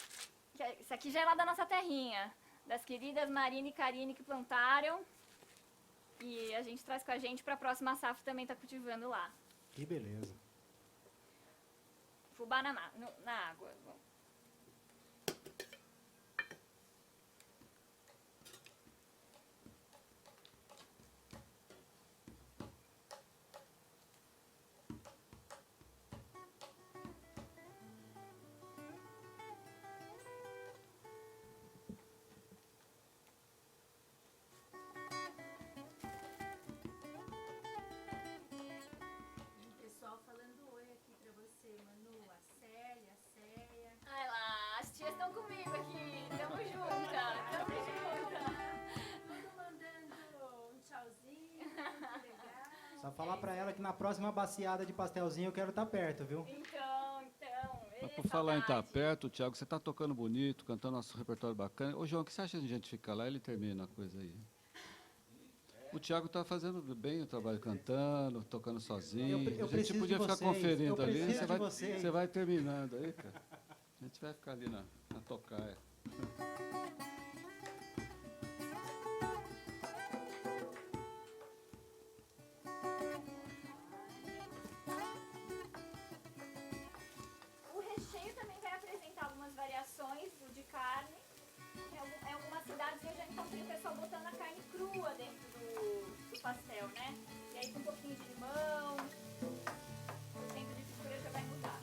Esse aqui já é lá da nossa terrinha. das queridas Marina e Karine que plantaram. E a gente traz com a gente para a próxima safra também tá cultivando lá. Que beleza. Fubá na água. O pessoal falando oi aqui pra você, Manu, a Célia. Ai lá, as tias estão comigo aqui. Tamo junta, tamo junta. Tudo mandando um tchauzinho, que legal. Só falar pra ela que na próxima baciada de pastelzinho eu quero estar perto, viu? Então. Mas por falar em estar perto, Thiago, você está tocando bonito, cantando nosso repertório bacana. Ô, João, o que você acha de a gente ficar lá e ele termina a coisa aí? O Thiago está fazendo bem o trabalho, cantando, tocando sozinho. Eu A gente preciso podia de ficar vocês, conferindo eu ali, preciso de vocês. você vai terminando aí, cara. A gente vai ficar ali na tocaia. O recheio também vai apresentar algumas variações do de carne. Em algumas cidades eu já encontrei o pessoal botando a carne crua dentro do pastel, né? E aí com um pouquinho de limão, o tempo de fritura já vai mudar.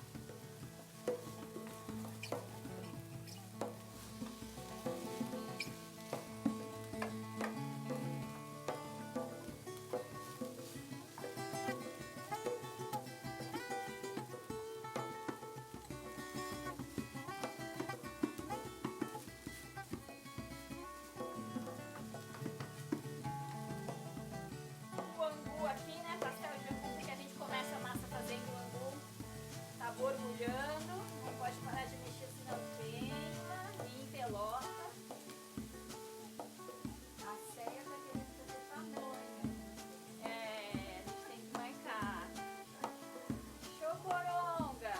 O angu aqui, né? Pastel de angu, porque a gente começa a massa fazendo o angu, tá borbulhando, não pode parar de mexer senão queima, e empelota. A ceia tá querendo fazer tamanho. É, a gente tem que marcar. Chocoronga!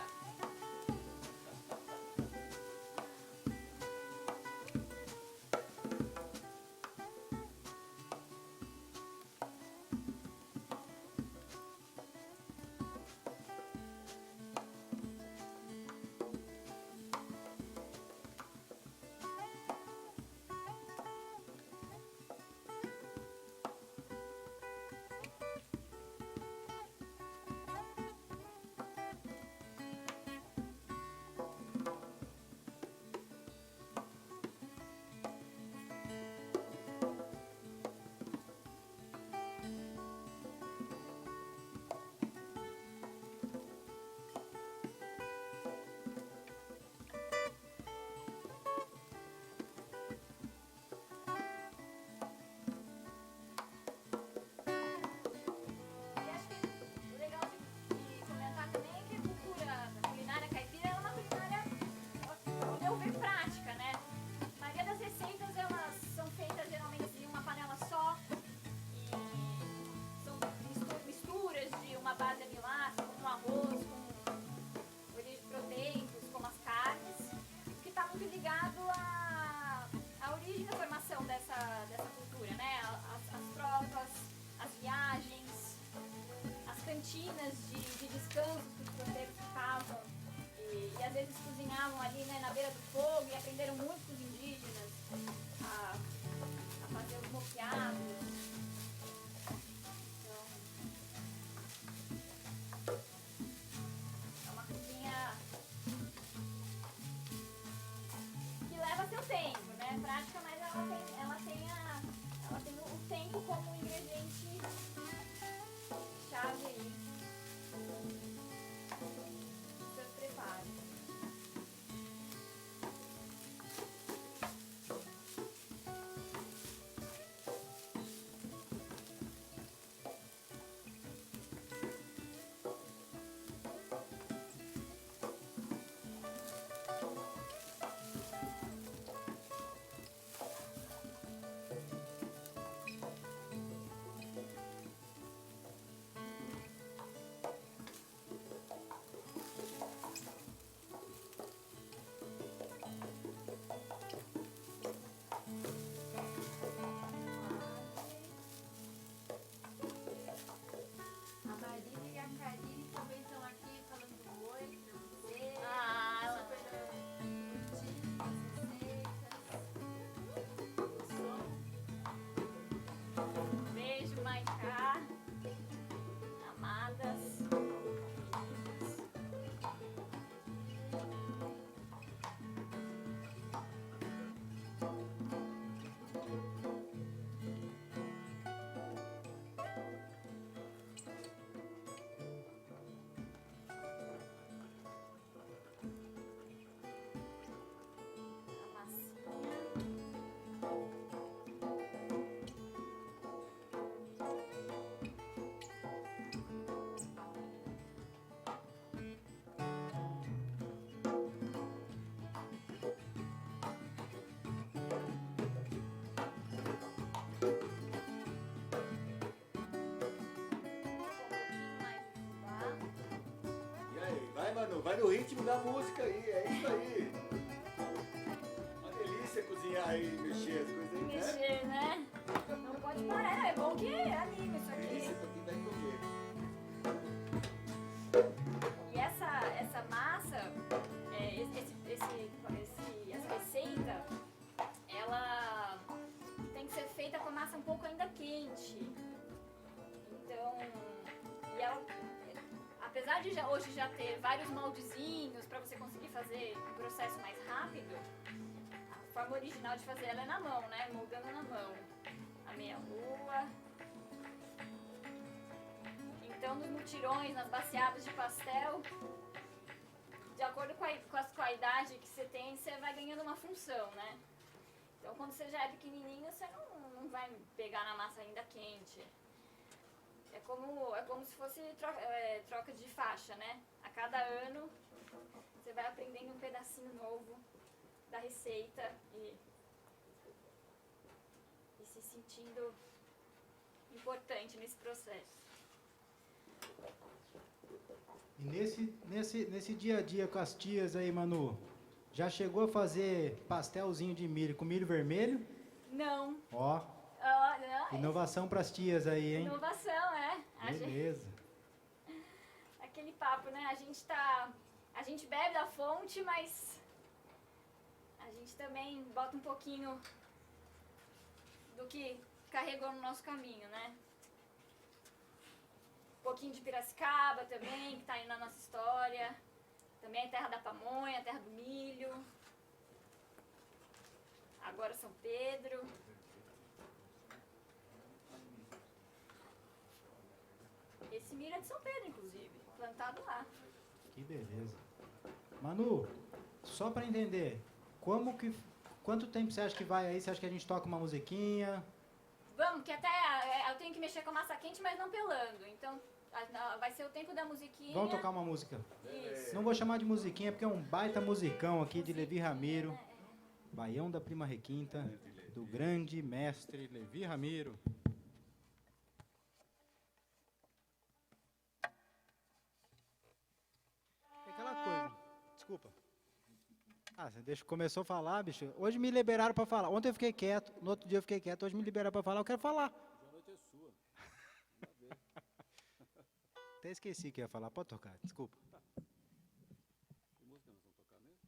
E acho que o legal de comentar também é que a cultura da culinária caipira é uma culinária, ao meu ver, prática, né? A maioria das receitas, elas são feitas geralmente em uma panela só e são misturas de uma base amilástica, com um arroz, com origem proteicos, como as carnes, que está muito ligado à origem da formação dessa cultura, né? As trocas, as viagens, as cantinas de descanso que os fronteiros ficavam e às vezes cozinhavam ali, né, na beira do fogo e aprenderam muito com os indígenas a fazer os moqueados. Então, é uma cozinha que leva seu tempo, né? Prática, mas ela tem o tempo como ingrediente chave aí dos seus preparos. A massinha. E aí, vai, Manu, vai no ritmo da música aí, é isso aí. Uma delícia cozinhar e mexer as coisas aí, né? Mexer, né? Não pode parar, é bom que anima isso Delícia aqui. pra quem vai comer. E essa massa, essa receita, ela tem que ser feita com a massa um pouco ainda quente. Então, e ela, apesar de hoje já ter vários moldezinhos para você conseguir fazer um processo mais rápido, a forma original de fazer ela é na mão, né? Moldando na mão. A meia-lua. Então, nos mutirões, nas baciadas de pastel, de acordo com a idade que você tem, você vai ganhando uma função, né? Então, quando você já é pequenininho, você não vai pegar na massa ainda quente. É como se fosse troca de faixa, né? A cada ano, você vai aprendendo um pedacinho novo da receita e se sentindo importante nesse processo. E nesse dia a dia com as tias aí, Manu, já chegou a fazer pastelzinho de milho com milho vermelho? Não. Ó, Olha, inovação pras tias aí, hein? inovação, é. Beleza. Aquele papo, né? A gente bebe da fonte, mas a gente também bota um pouquinho do que carregou no nosso caminho, né? Um pouquinho de Piracicaba também, que tá aí na nossa história. Também é terra da pamonha, terra do milho. Agora São Pedro. Esse milho é de São Pedro, inclusive, plantado lá. Que beleza. Manu, só pra entender, quanto tempo você acha que vai aí? Você acha que a gente toca uma musiquinha? Vamos, que até eu tenho que mexer com a massa quente, mas não pelando. Então vai ser o tempo da musiquinha. Vamos tocar uma música. Isso. Não vou chamar de musiquinha, porque é um baita musicão aqui de Levi Ramiro. Né? Baião da Prima Requinta, do grande mestre Levi Ramiro. É aquela coisa. Desculpa. Ah, você começou a falar, bicho. Hoje me liberaram pra falar. Ontem eu fiquei quieto, no outro dia eu fiquei quieto, hoje me liberaram pra falar, eu quero falar. Hoje a noite é sua. Até esqueci que ia falar. Pode tocar, desculpa. Que música nós vamos tocar mesmo?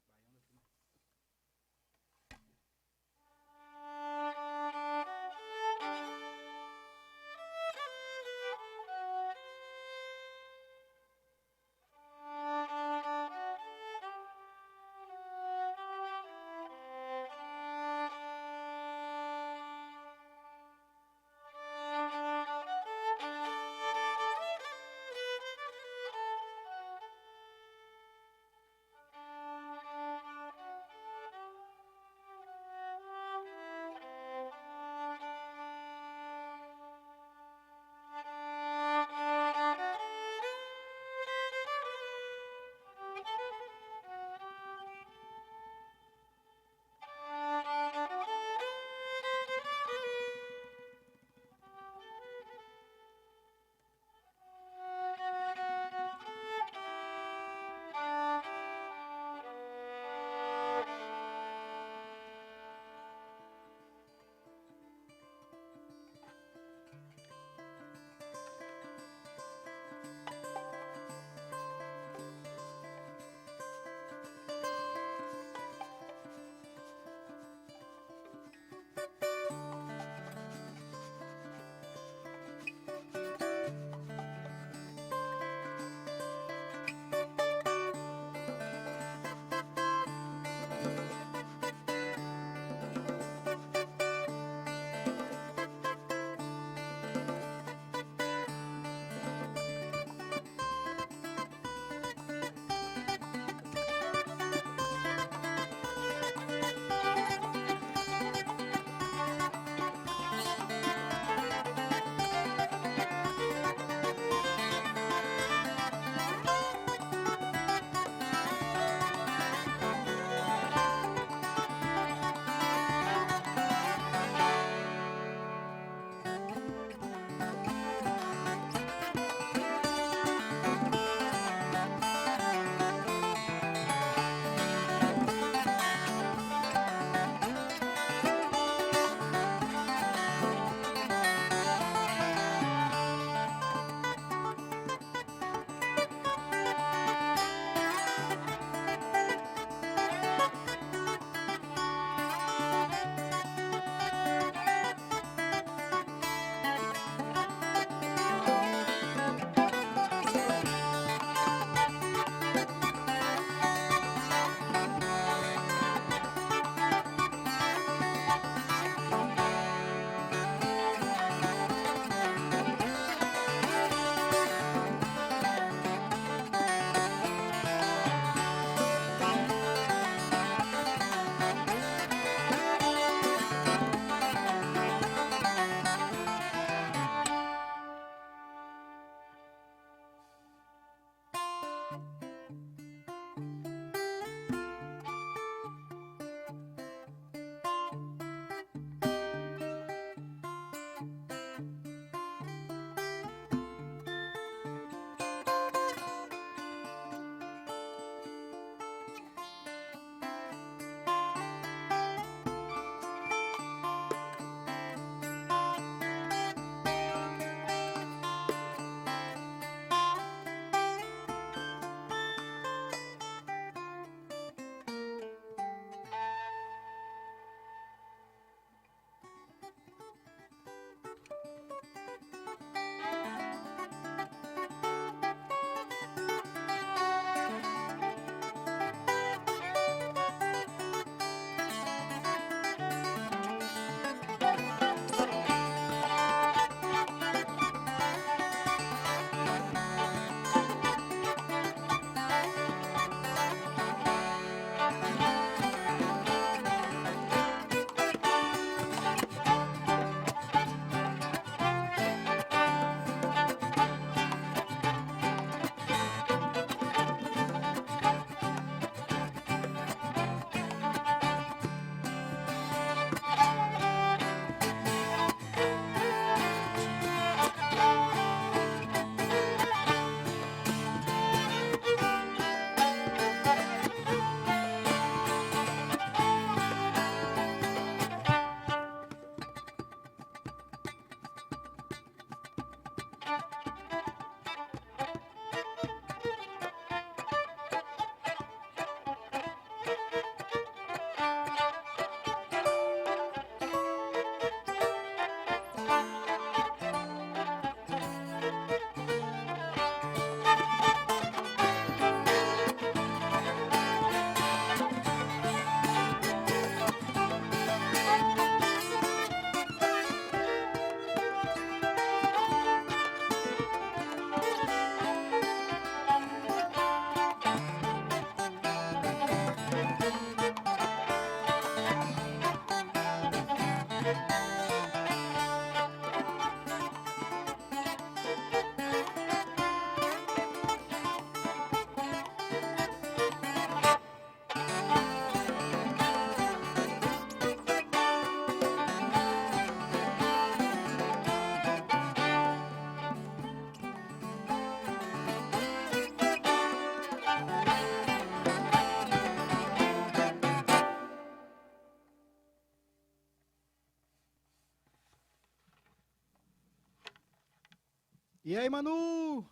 E aí, Manu? O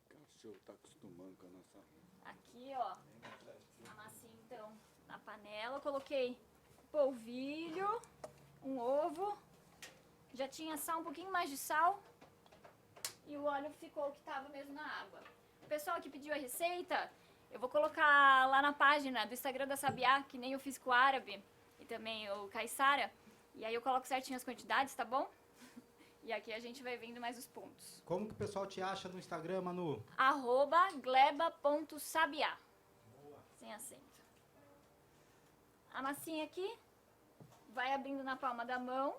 cachorro tá acostumando com a nossa. Aqui, ó, a massinha, então, na panela. Eu coloquei polvilho, um ovo. Já tinha sal, um pouquinho mais de sal. E o óleo ficou o que tava mesmo na água. O pessoal que pediu a receita, eu vou colocar lá na página do Instagram da Sabiá, que nem eu fiz com o árabe e também o Caissara. E aí eu coloco certinho as quantidades, tá bom? E aqui a gente vai vendo mais os pontos. Como que o pessoal te acha no Instagram, Manu? @gleba.sabiá. Sem acento. A massinha aqui vai abrindo na palma da mão.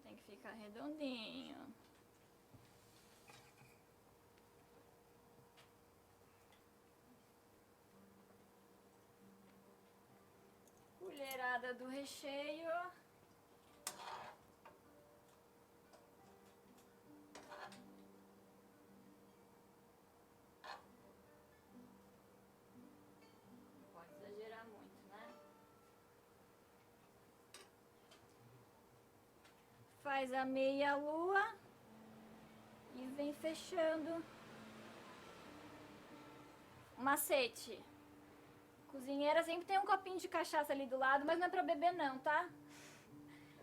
Tem que ficar redondinho. Colherada do recheio. Não pode exagerar muito, né? Faz a meia lua e vem fechando. Macete. Cozinheira sempre tem um copinho de cachaça ali do lado, mas não é pra beber não, tá?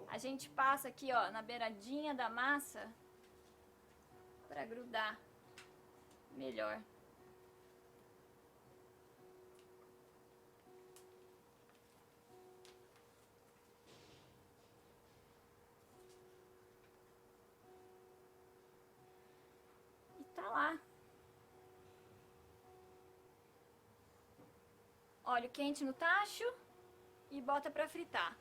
A gente passa aqui, ó, na beiradinha da massa pra grudar melhor. E tá lá. Óleo quente no tacho e bota pra fritar.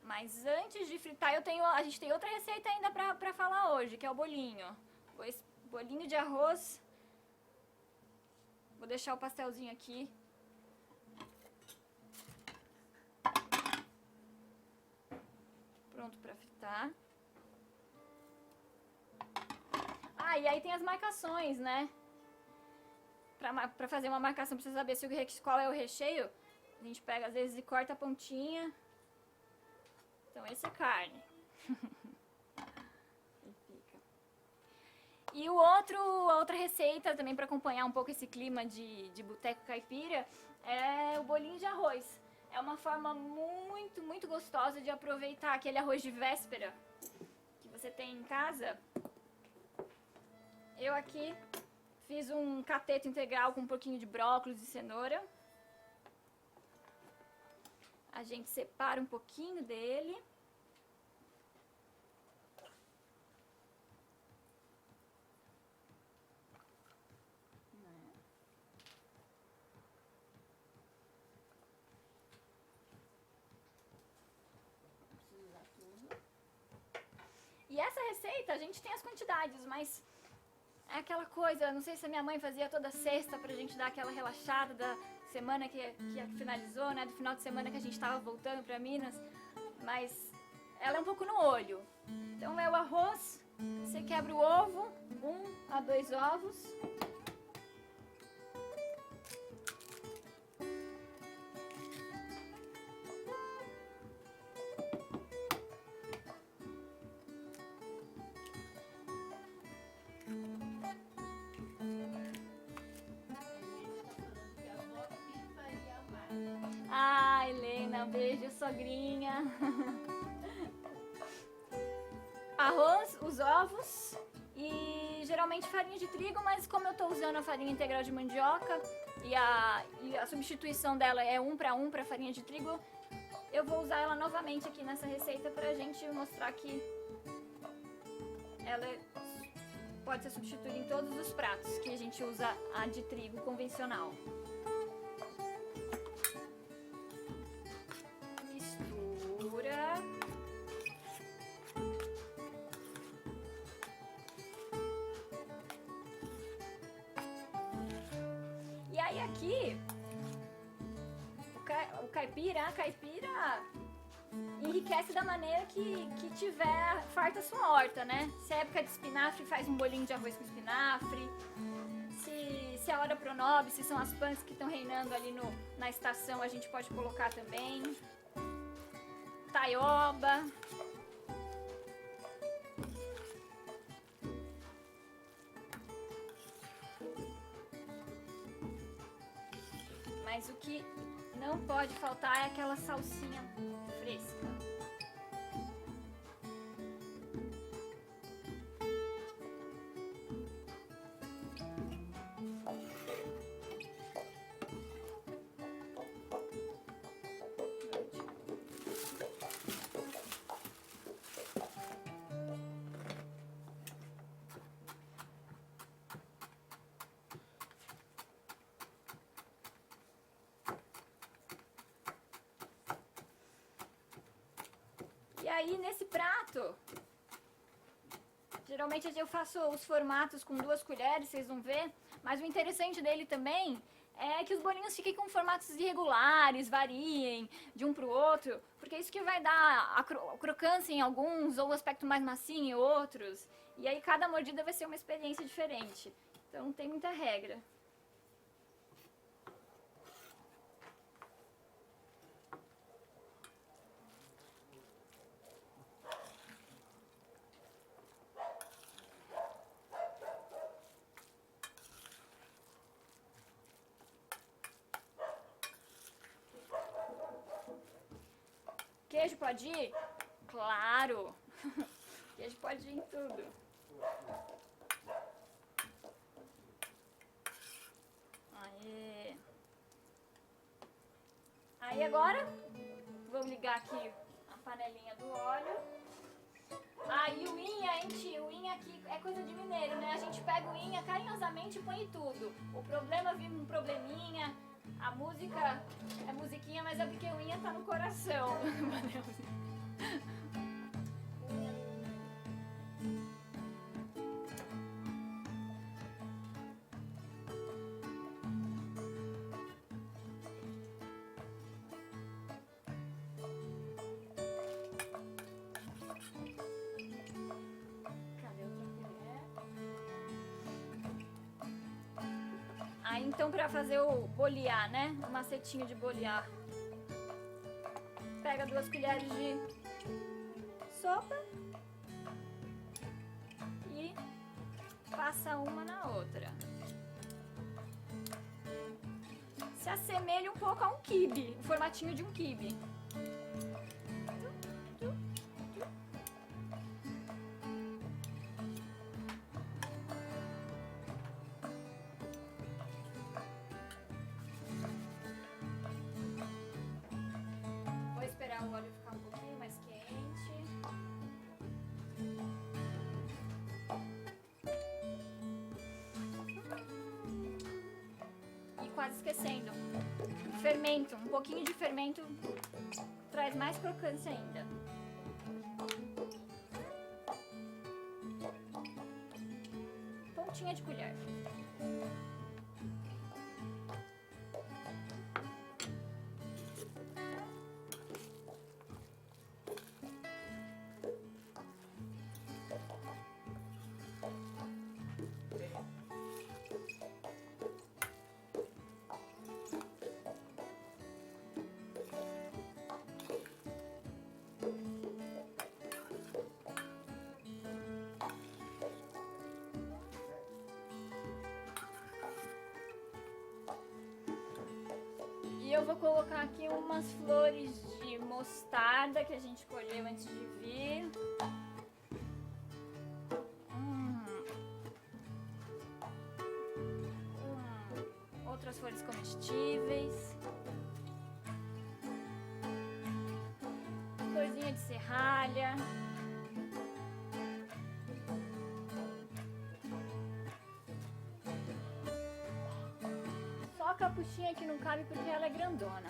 Mas antes de fritar, a gente tem outra receita ainda pra falar hoje, que é o bolinho. Bolinho de arroz. Vou deixar o pastelzinho aqui. Pronto pra fritar. Ah, e aí tem as marcações, né? Pra fazer uma marcação, precisa saber qual é o recheio. A gente pega, às vezes, e corta a pontinha. Então, esse é carne. E a outra receita, também para acompanhar um pouco esse clima de boteco caipira, é o bolinho de arroz. É uma forma muito, muito gostosa de aproveitar aquele arroz de véspera que você tem em casa. Eu aqui fiz um cateto integral com um pouquinho de brócolis e cenoura. A gente separa um pouquinho dele. Não precisa usar tudo. E essa receita, a gente tem as quantidades, mas é aquela coisa, não sei se a minha mãe fazia toda sexta pra gente dar aquela relaxada da semana que finalizou, né? Do final de semana que a gente tava voltando pra Minas. Mas ela é um pouco no olho. Então é o arroz, você quebra o ovo, 1 a 2 ovos. Ah, Helena, beijo, sogrinha. Arroz, os ovos e geralmente farinha de trigo, mas como eu tô usando a farinha integral de mandioca e a substituição dela é 1 para 1 para farinha de trigo, eu vou usar ela novamente aqui nessa receita pra gente mostrar que ela pode ser substituída em todos os pratos que a gente usa a de trigo convencional. Mistura. E aí aqui, a caipira enriquece da maneira que tiver farta a sua horta, né? Se é época de espinafre, faz um bolinho de arroz com espinafre. Se se a hora pronobis, se são as punks que estão reinando ali na estação, a gente pode colocar também. Taioba. Mas o que não pode faltar é aquela salsinha fresca. E aí, nesse prato, geralmente eu faço os formatos com 2 colheres, vocês vão ver. Mas o interessante dele também é que os bolinhos fiquem com formatos irregulares, variem de um para o outro. Porque é isso que vai dar a crocância em alguns, ou o aspecto mais macio em outros. E aí cada mordida vai ser uma experiência diferente. Então não tem muita regra. Queijo pode ir? Claro! Queijo pode ir em tudo. Aê! Aí agora, vou ligar aqui a panelinha do óleo. Aí o inha, o inha aqui é coisa de mineiro, né? A gente pega o inha carinhosamente e põe em tudo. O problema vive um probleminha. A música é musiquinha, mas é porque o inha tá no coração. Cadê outra colher? Aí então pra fazer o bolear, né? O macetinho de bolear. Pega 2 colheres de sopa e passa uma na outra. Se assemelha um pouco a um quibe, o formatinho de um quibe. Vou esperar o óleo ficar um pouquinho mais quente. E quase esquecendo, fermento, um pouquinho de fermento traz mais crocância ainda. Pontinha de colher. E eu vou colocar aqui umas flores de mostarda que a gente colheu antes de vir. Outras flores comestíveis. Florzinha de serralha. Só a capuchinha que não cabe porque ela é grandona.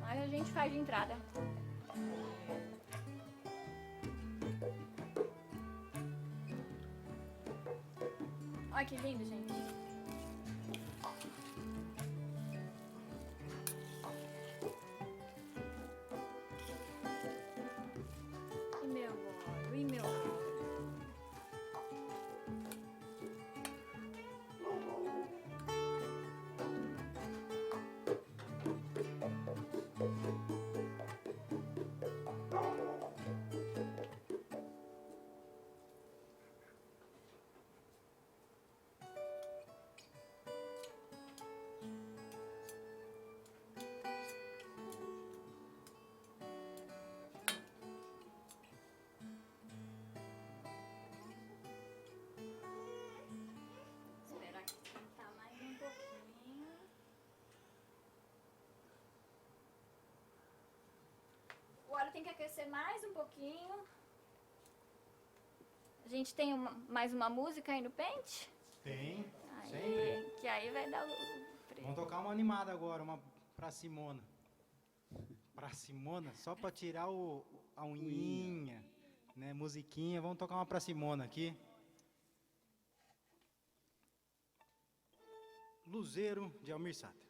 Mas a gente faz de entrada. Olha que lindo, gente. E meu óleo, e meu óleo. descer mais um pouquinho. A gente tem mais uma música aí no pente? Tem. Aí, Sempre. que aí vai dar o... Vamos tocar uma animada agora, uma pra Simona. Pra Simona, só pra tirar a unhinha, né? Musiquinha. Vamos tocar uma pra Simona aqui. Luzeiro, de Almir Sater.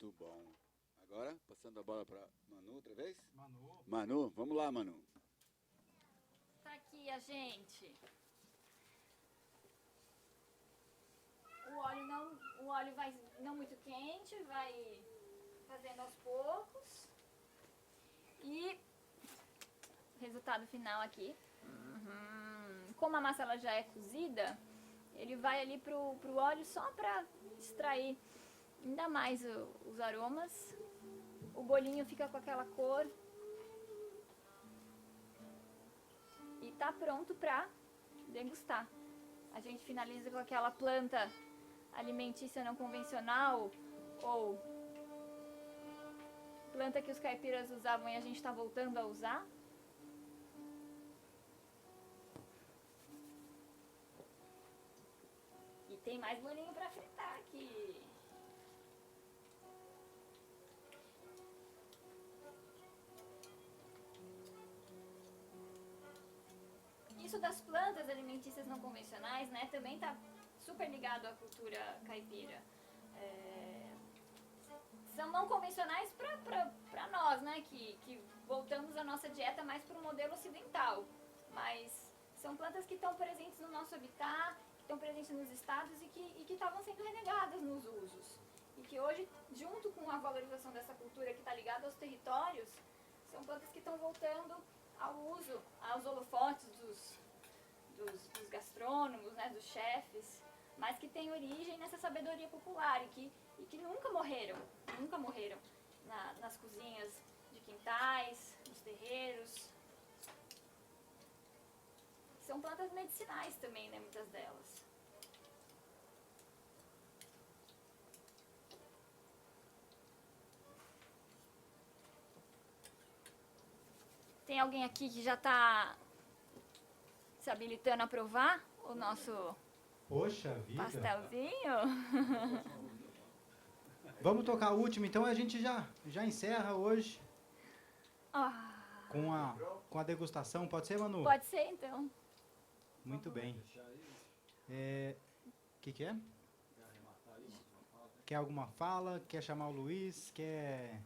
Muito bom. Agora, passando a bola para Manu outra vez? Manu, vamos lá, Manu. Tá aqui a gente. O óleo vai não muito quente, vai fazendo aos poucos. E resultado final aqui. Como a massa ela já é cozida, ele vai ali pro óleo só para extrair ainda mais os aromas. O bolinho fica com aquela cor. E tá pronto para degustar. A gente finaliza com aquela planta alimentícia não convencional ou planta que os caipiras usavam e a gente está voltando a usar. E tem mais bolinho para fritar aqui. Isso das plantas alimentícias não convencionais, né, também está super ligado à cultura caipira. São não convencionais para nós, né, que voltamos a nossa dieta mais para o modelo ocidental. Mas são plantas que estão presentes no nosso habitat, que estão presentes nos estados e que estavam sendo renegadas nos usos. E que hoje, junto com a valorização dessa cultura que está ligada aos territórios, são plantas que estão voltando ao uso, aos holofotes dos gastrônomos, né, dos chefes, mas que têm origem nessa sabedoria popular e que nunca morreram nas cozinhas de quintais, nos terreiros. São plantas medicinais também, né, muitas delas. Tem alguém aqui que já está se habilitando a provar o nosso Poxa vida. pastelzinho? Vamos tocar o último, então a gente já encerra hoje com a degustação. Pode ser, Manu? Pode ser, então. Muito bem. Que é? Quer alguma fala? Quer chamar o Luiz? Quer...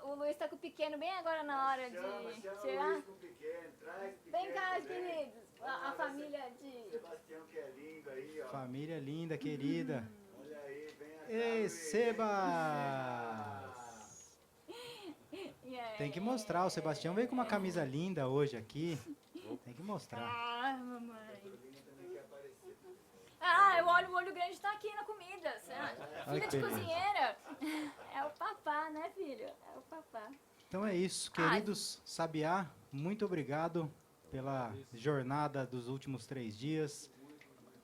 O Luiz tá com o pequeno bem agora na hora de tirar. Luiz com o pequeno, traz o pequeno. Vem cá, também. queridos. A família de... Sebastião que é lindo aí, ó. Família linda, querida. Olha aí, vem cá, Ei, Luiz. Sebas! Tem que mostrar, o Sebastião veio com uma camisa linda hoje aqui. Tem que mostrar. Ah, mamãe. Bruninho também quer aparecer. O olho grande tá aqui na comida. Filha que de beleza. cozinheira. É o papá, né, filho? É o papá. Então é isso, queridos Sabiá, muito obrigado pela jornada dos últimos 3 dias,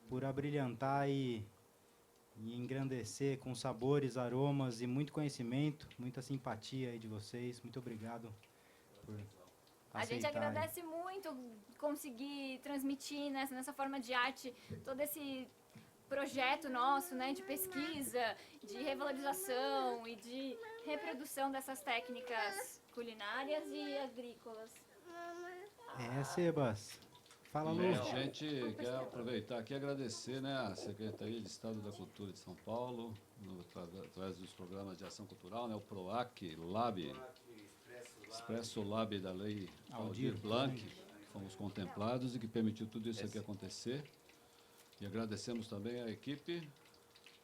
por abrilhantar e engrandecer com sabores, aromas e muito conhecimento, muita simpatia aí de vocês. Muito obrigado por A gente aceitarem. agradece muito conseguir transmitir nessa forma de arte todo esse projeto nosso, né, de pesquisa, de revalorização e de reprodução dessas técnicas culinárias e agrícolas. Sebas. Fala, Lu. E a gente quer aproveitar aqui e agradecer, né, a Secretaria de Estado da Cultura de São Paulo, através dos programas de ação cultural, né, o PROAC, Lab, Expresso Lab da Lei Aldir Blanc, que fomos contemplados e que permitiu tudo isso aqui acontecer. E agradecemos também a equipe.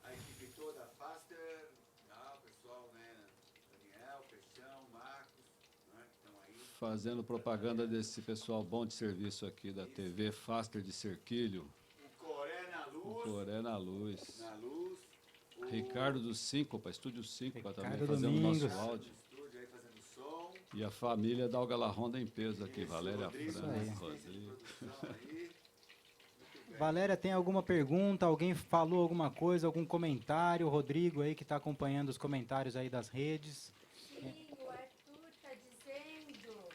A equipe toda, a Faster, o pessoal, né, Daniel, Peixão, Marcos, né, que estão aí. Fazendo propaganda desse pessoal bom de serviço aqui da TV Faster de Cerquilho. O Coré na Luz. O Coré na Luz. Na Luz. O Ricardo do Síncopa, Estúdio Síncopa também, Ricardo fazendo o nosso Domingos. áudio. estúdio aí fazendo som. E a família da Algalarronda em peso aqui, Valéria Rodrigo, Franco, aí. Rodrigo. Produção aí. Valéria, tem alguma pergunta? Alguém falou alguma coisa, algum comentário? O Rodrigo aí que está acompanhando os comentários aí das redes. Sim, o Arthur tá dizendo.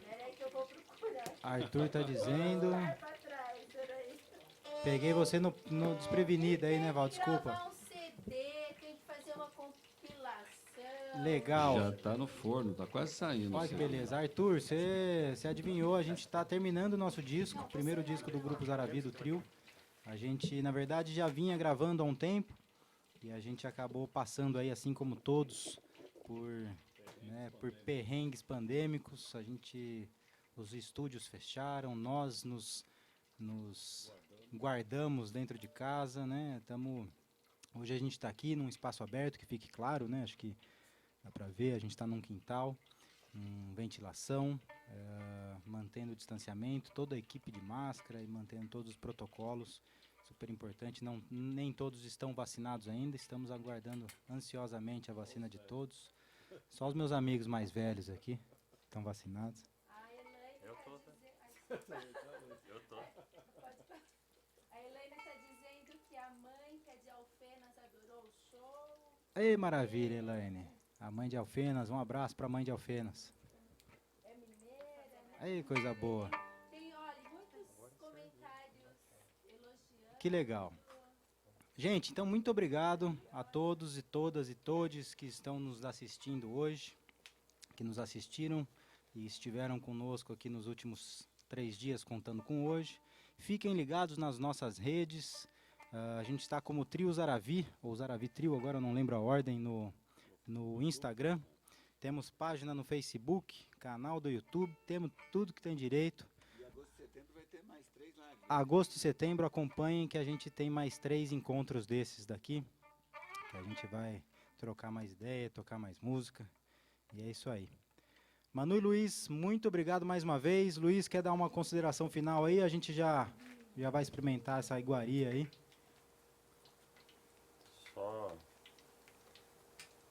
Peraí que eu vou procurar. Arthur tá dizendo. Vai pra trás, peraí. Peguei você no desprevenido aí, né, Val? Desculpa. Gravar um CD, tem que fazer uma compilação. Legal. Já está no forno, está quase saindo. Olha que assim. beleza. Arthur, você adivinhou, a gente está terminando o nosso disco, o primeiro disco do Grupo Zaravi, do trio. A gente, na verdade, já vinha gravando há um tempo E a gente acabou passando aí, assim como todos, por, né, por perrengues pandêmicos. Os estúdios fecharam, nós nos guardamos dentro de casa, né? Hoje a gente está aqui num espaço aberto, que fique claro, né? Acho que dá para ver, a gente está num quintal, com ventilação, mantendo o distanciamento, toda a equipe de máscara e mantendo todos os protocolos, super importante. Nem todos estão vacinados ainda, estamos aguardando ansiosamente a vacina de todos. Só os meus amigos mais velhos aqui estão vacinados. A Elaine Eu tá tô, dize- Eu tô. A Elaine está dizendo que a mãe, que é de Alfenas, adorou o show. Ei, maravilha, Elaine. A mãe de Alfenas, um abraço para a mãe de Alfenas. É mineira, né? Aí, coisa boa. Tem, olha, muitos comentários elogiando. Que legal. Gente, então muito obrigado a todos e todas e todes que estão nos assistindo hoje, que nos assistiram e estiveram conosco aqui nos últimos 3 dias, contando com hoje. Fiquem ligados nas nossas redes. A gente está como Trio Zaravi, ou Zaravi Trio, agora eu não lembro a ordem, no Instagram. Temos página no Facebook, canal do YouTube, temos tudo que tem direito. E agosto e setembro vai ter mais 3 lives. Agosto e setembro, acompanhem que a gente tem mais 3 encontros desses daqui. Que a gente vai trocar mais ideia, tocar mais música. E é isso aí. Manu e Luiz, muito obrigado mais uma vez. Luiz, quer dar uma consideração final aí? A gente já vai experimentar essa iguaria aí. Só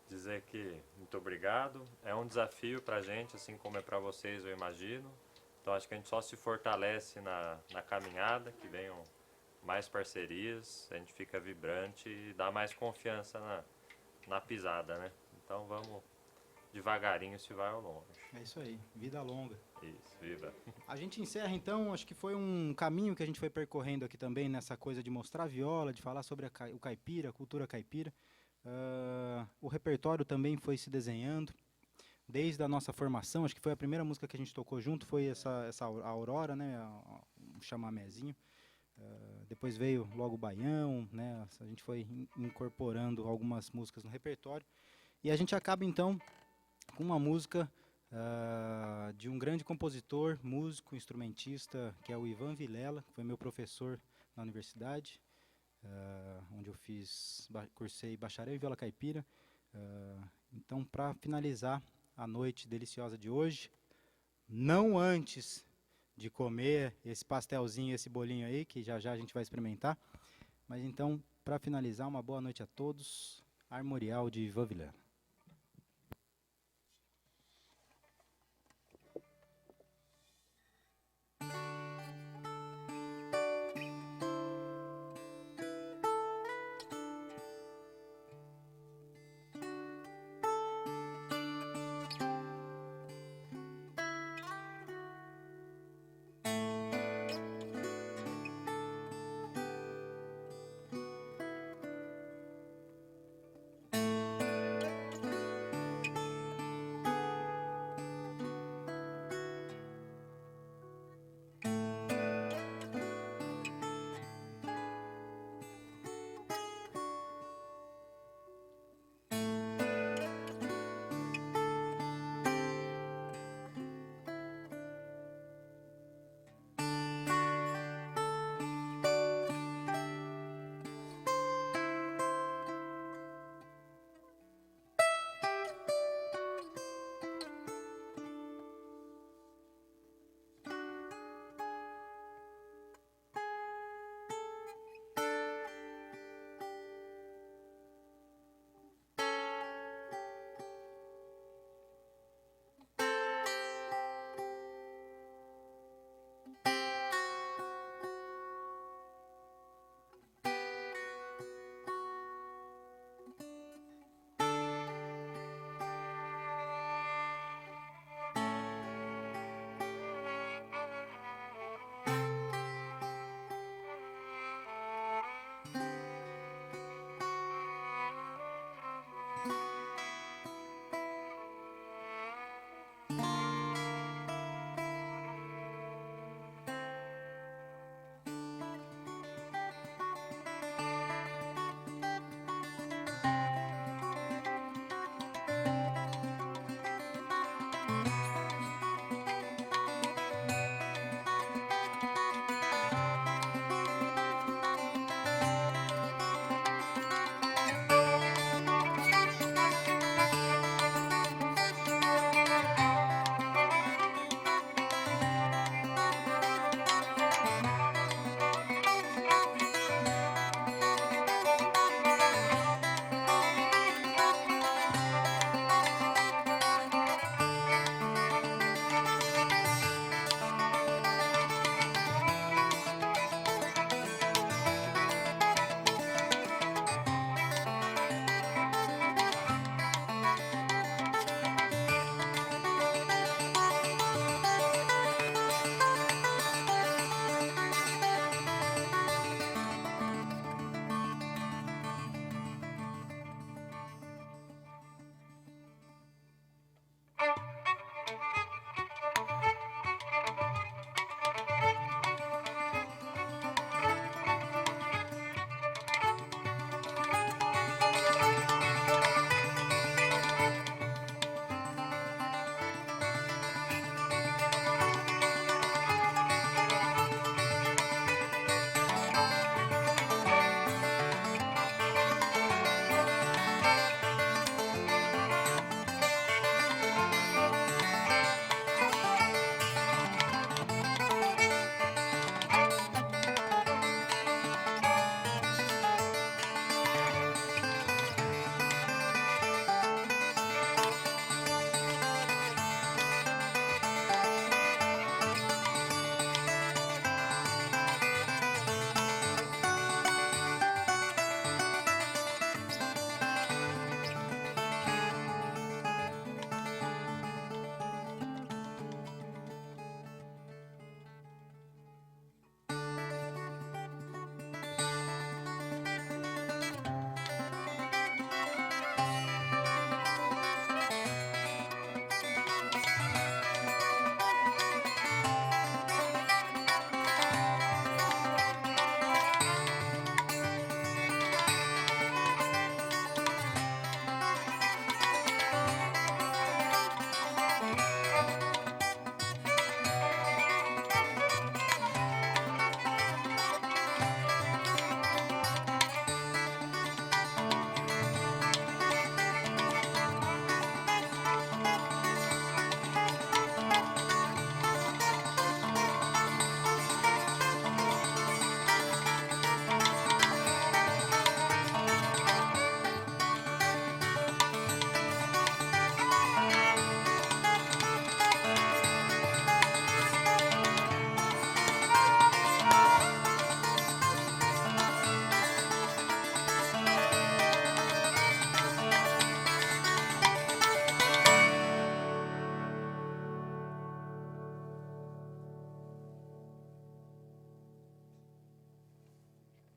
dizer que muito obrigado. É um desafio para a gente, assim como é para vocês, eu imagino. Então acho que a gente só se fortalece na caminhada, que venham mais parcerias, a gente fica vibrante e dá mais confiança na pisada, né? Então vamos devagarinho se vai ao longe. É isso aí, vida longa. Isso, viva! A gente encerra então, acho que foi um caminho que a gente foi percorrendo aqui também, nessa coisa de mostrar a viola, de falar sobre o caipira, a cultura caipira. O repertório também foi se desenhando, desde a nossa formação. Acho que foi a primeira música que a gente tocou junto, foi essa Aurora, né, um chamamézinho. Depois veio logo o Baião, né, a gente foi incorporando algumas músicas no repertório. E a gente acaba então com uma música de um grande compositor, músico, instrumentista, que é o Ivan Vilela, que foi meu professor na universidade, onde eu cursei bacharel em viola caipira. Então, para finalizar a noite deliciosa de hoje, não antes de comer esse pastelzinho, esse bolinho aí, que já já a gente vai experimentar, mas então, para finalizar, uma boa noite a todos. Armorial de Ivan Vilela.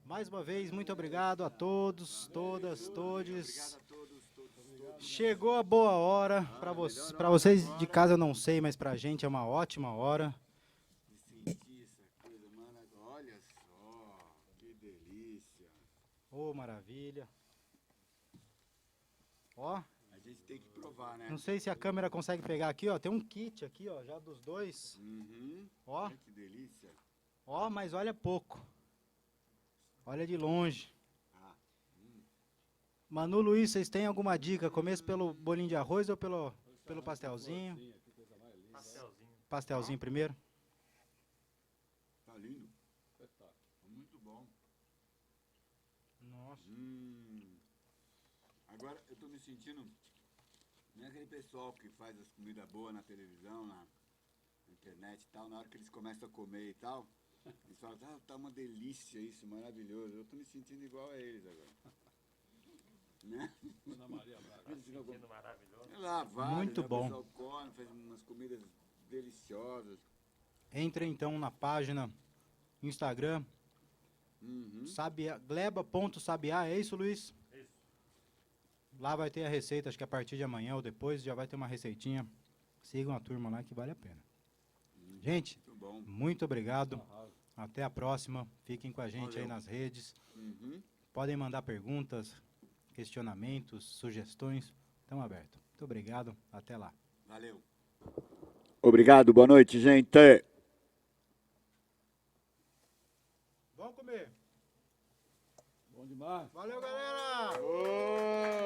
Mais uma vez, muito obrigado a todos, todas, todes. Chegou a boa hora. Para vocês de casa eu não sei, mas pra gente é uma ótima hora. De sentir essa coisa, mano. Olha só, que delícia. Ô, maravilha. Ó, A gente tem que provar, né? não sei se a câmera consegue pegar aqui, ó. Tem um kit aqui, ó, já dos dois. Uhum. Ó, Olha que delícia. ó, mas olha pouco. Olha de longe. Manu, Luiz, vocês têm alguma dica? Começo pelo bolinho de arroz ou pelo pastelzinho? Pastelzinho. Pastelzinho primeiro? Tá lindo. Muito bom. Nossa. Agora eu tô me sentindo. Não é aquele pessoal que faz as comidas boas na televisão, na internet e tal, na hora que eles começam a comer e tal, eles falam, tá uma delícia isso, maravilhoso. Eu tô me sentindo igual a eles agora. Né? Ana Maria Braga. Sentindo maravilhoso. Sei lá, vários, Muito né? bom. O pessoal come, faz umas comidas deliciosas. Entre então na página Instagram, gleba.sabiá, é isso, Luiz? Isso. Lá vai ter a receita, acho que a partir de amanhã ou depois já vai ter uma receitinha. Sigam a turma lá que vale a pena. Gente, Muito bom. muito obrigado. Até a próxima. Fiquem com a gente aí Valeu. nas redes. Uhum. Podem mandar perguntas, questionamentos, sugestões. Estamos abertos. Muito obrigado. Até lá. Valeu. Obrigado, boa noite, gente. Vamos comer. Bom demais. Valeu, galera! Ô!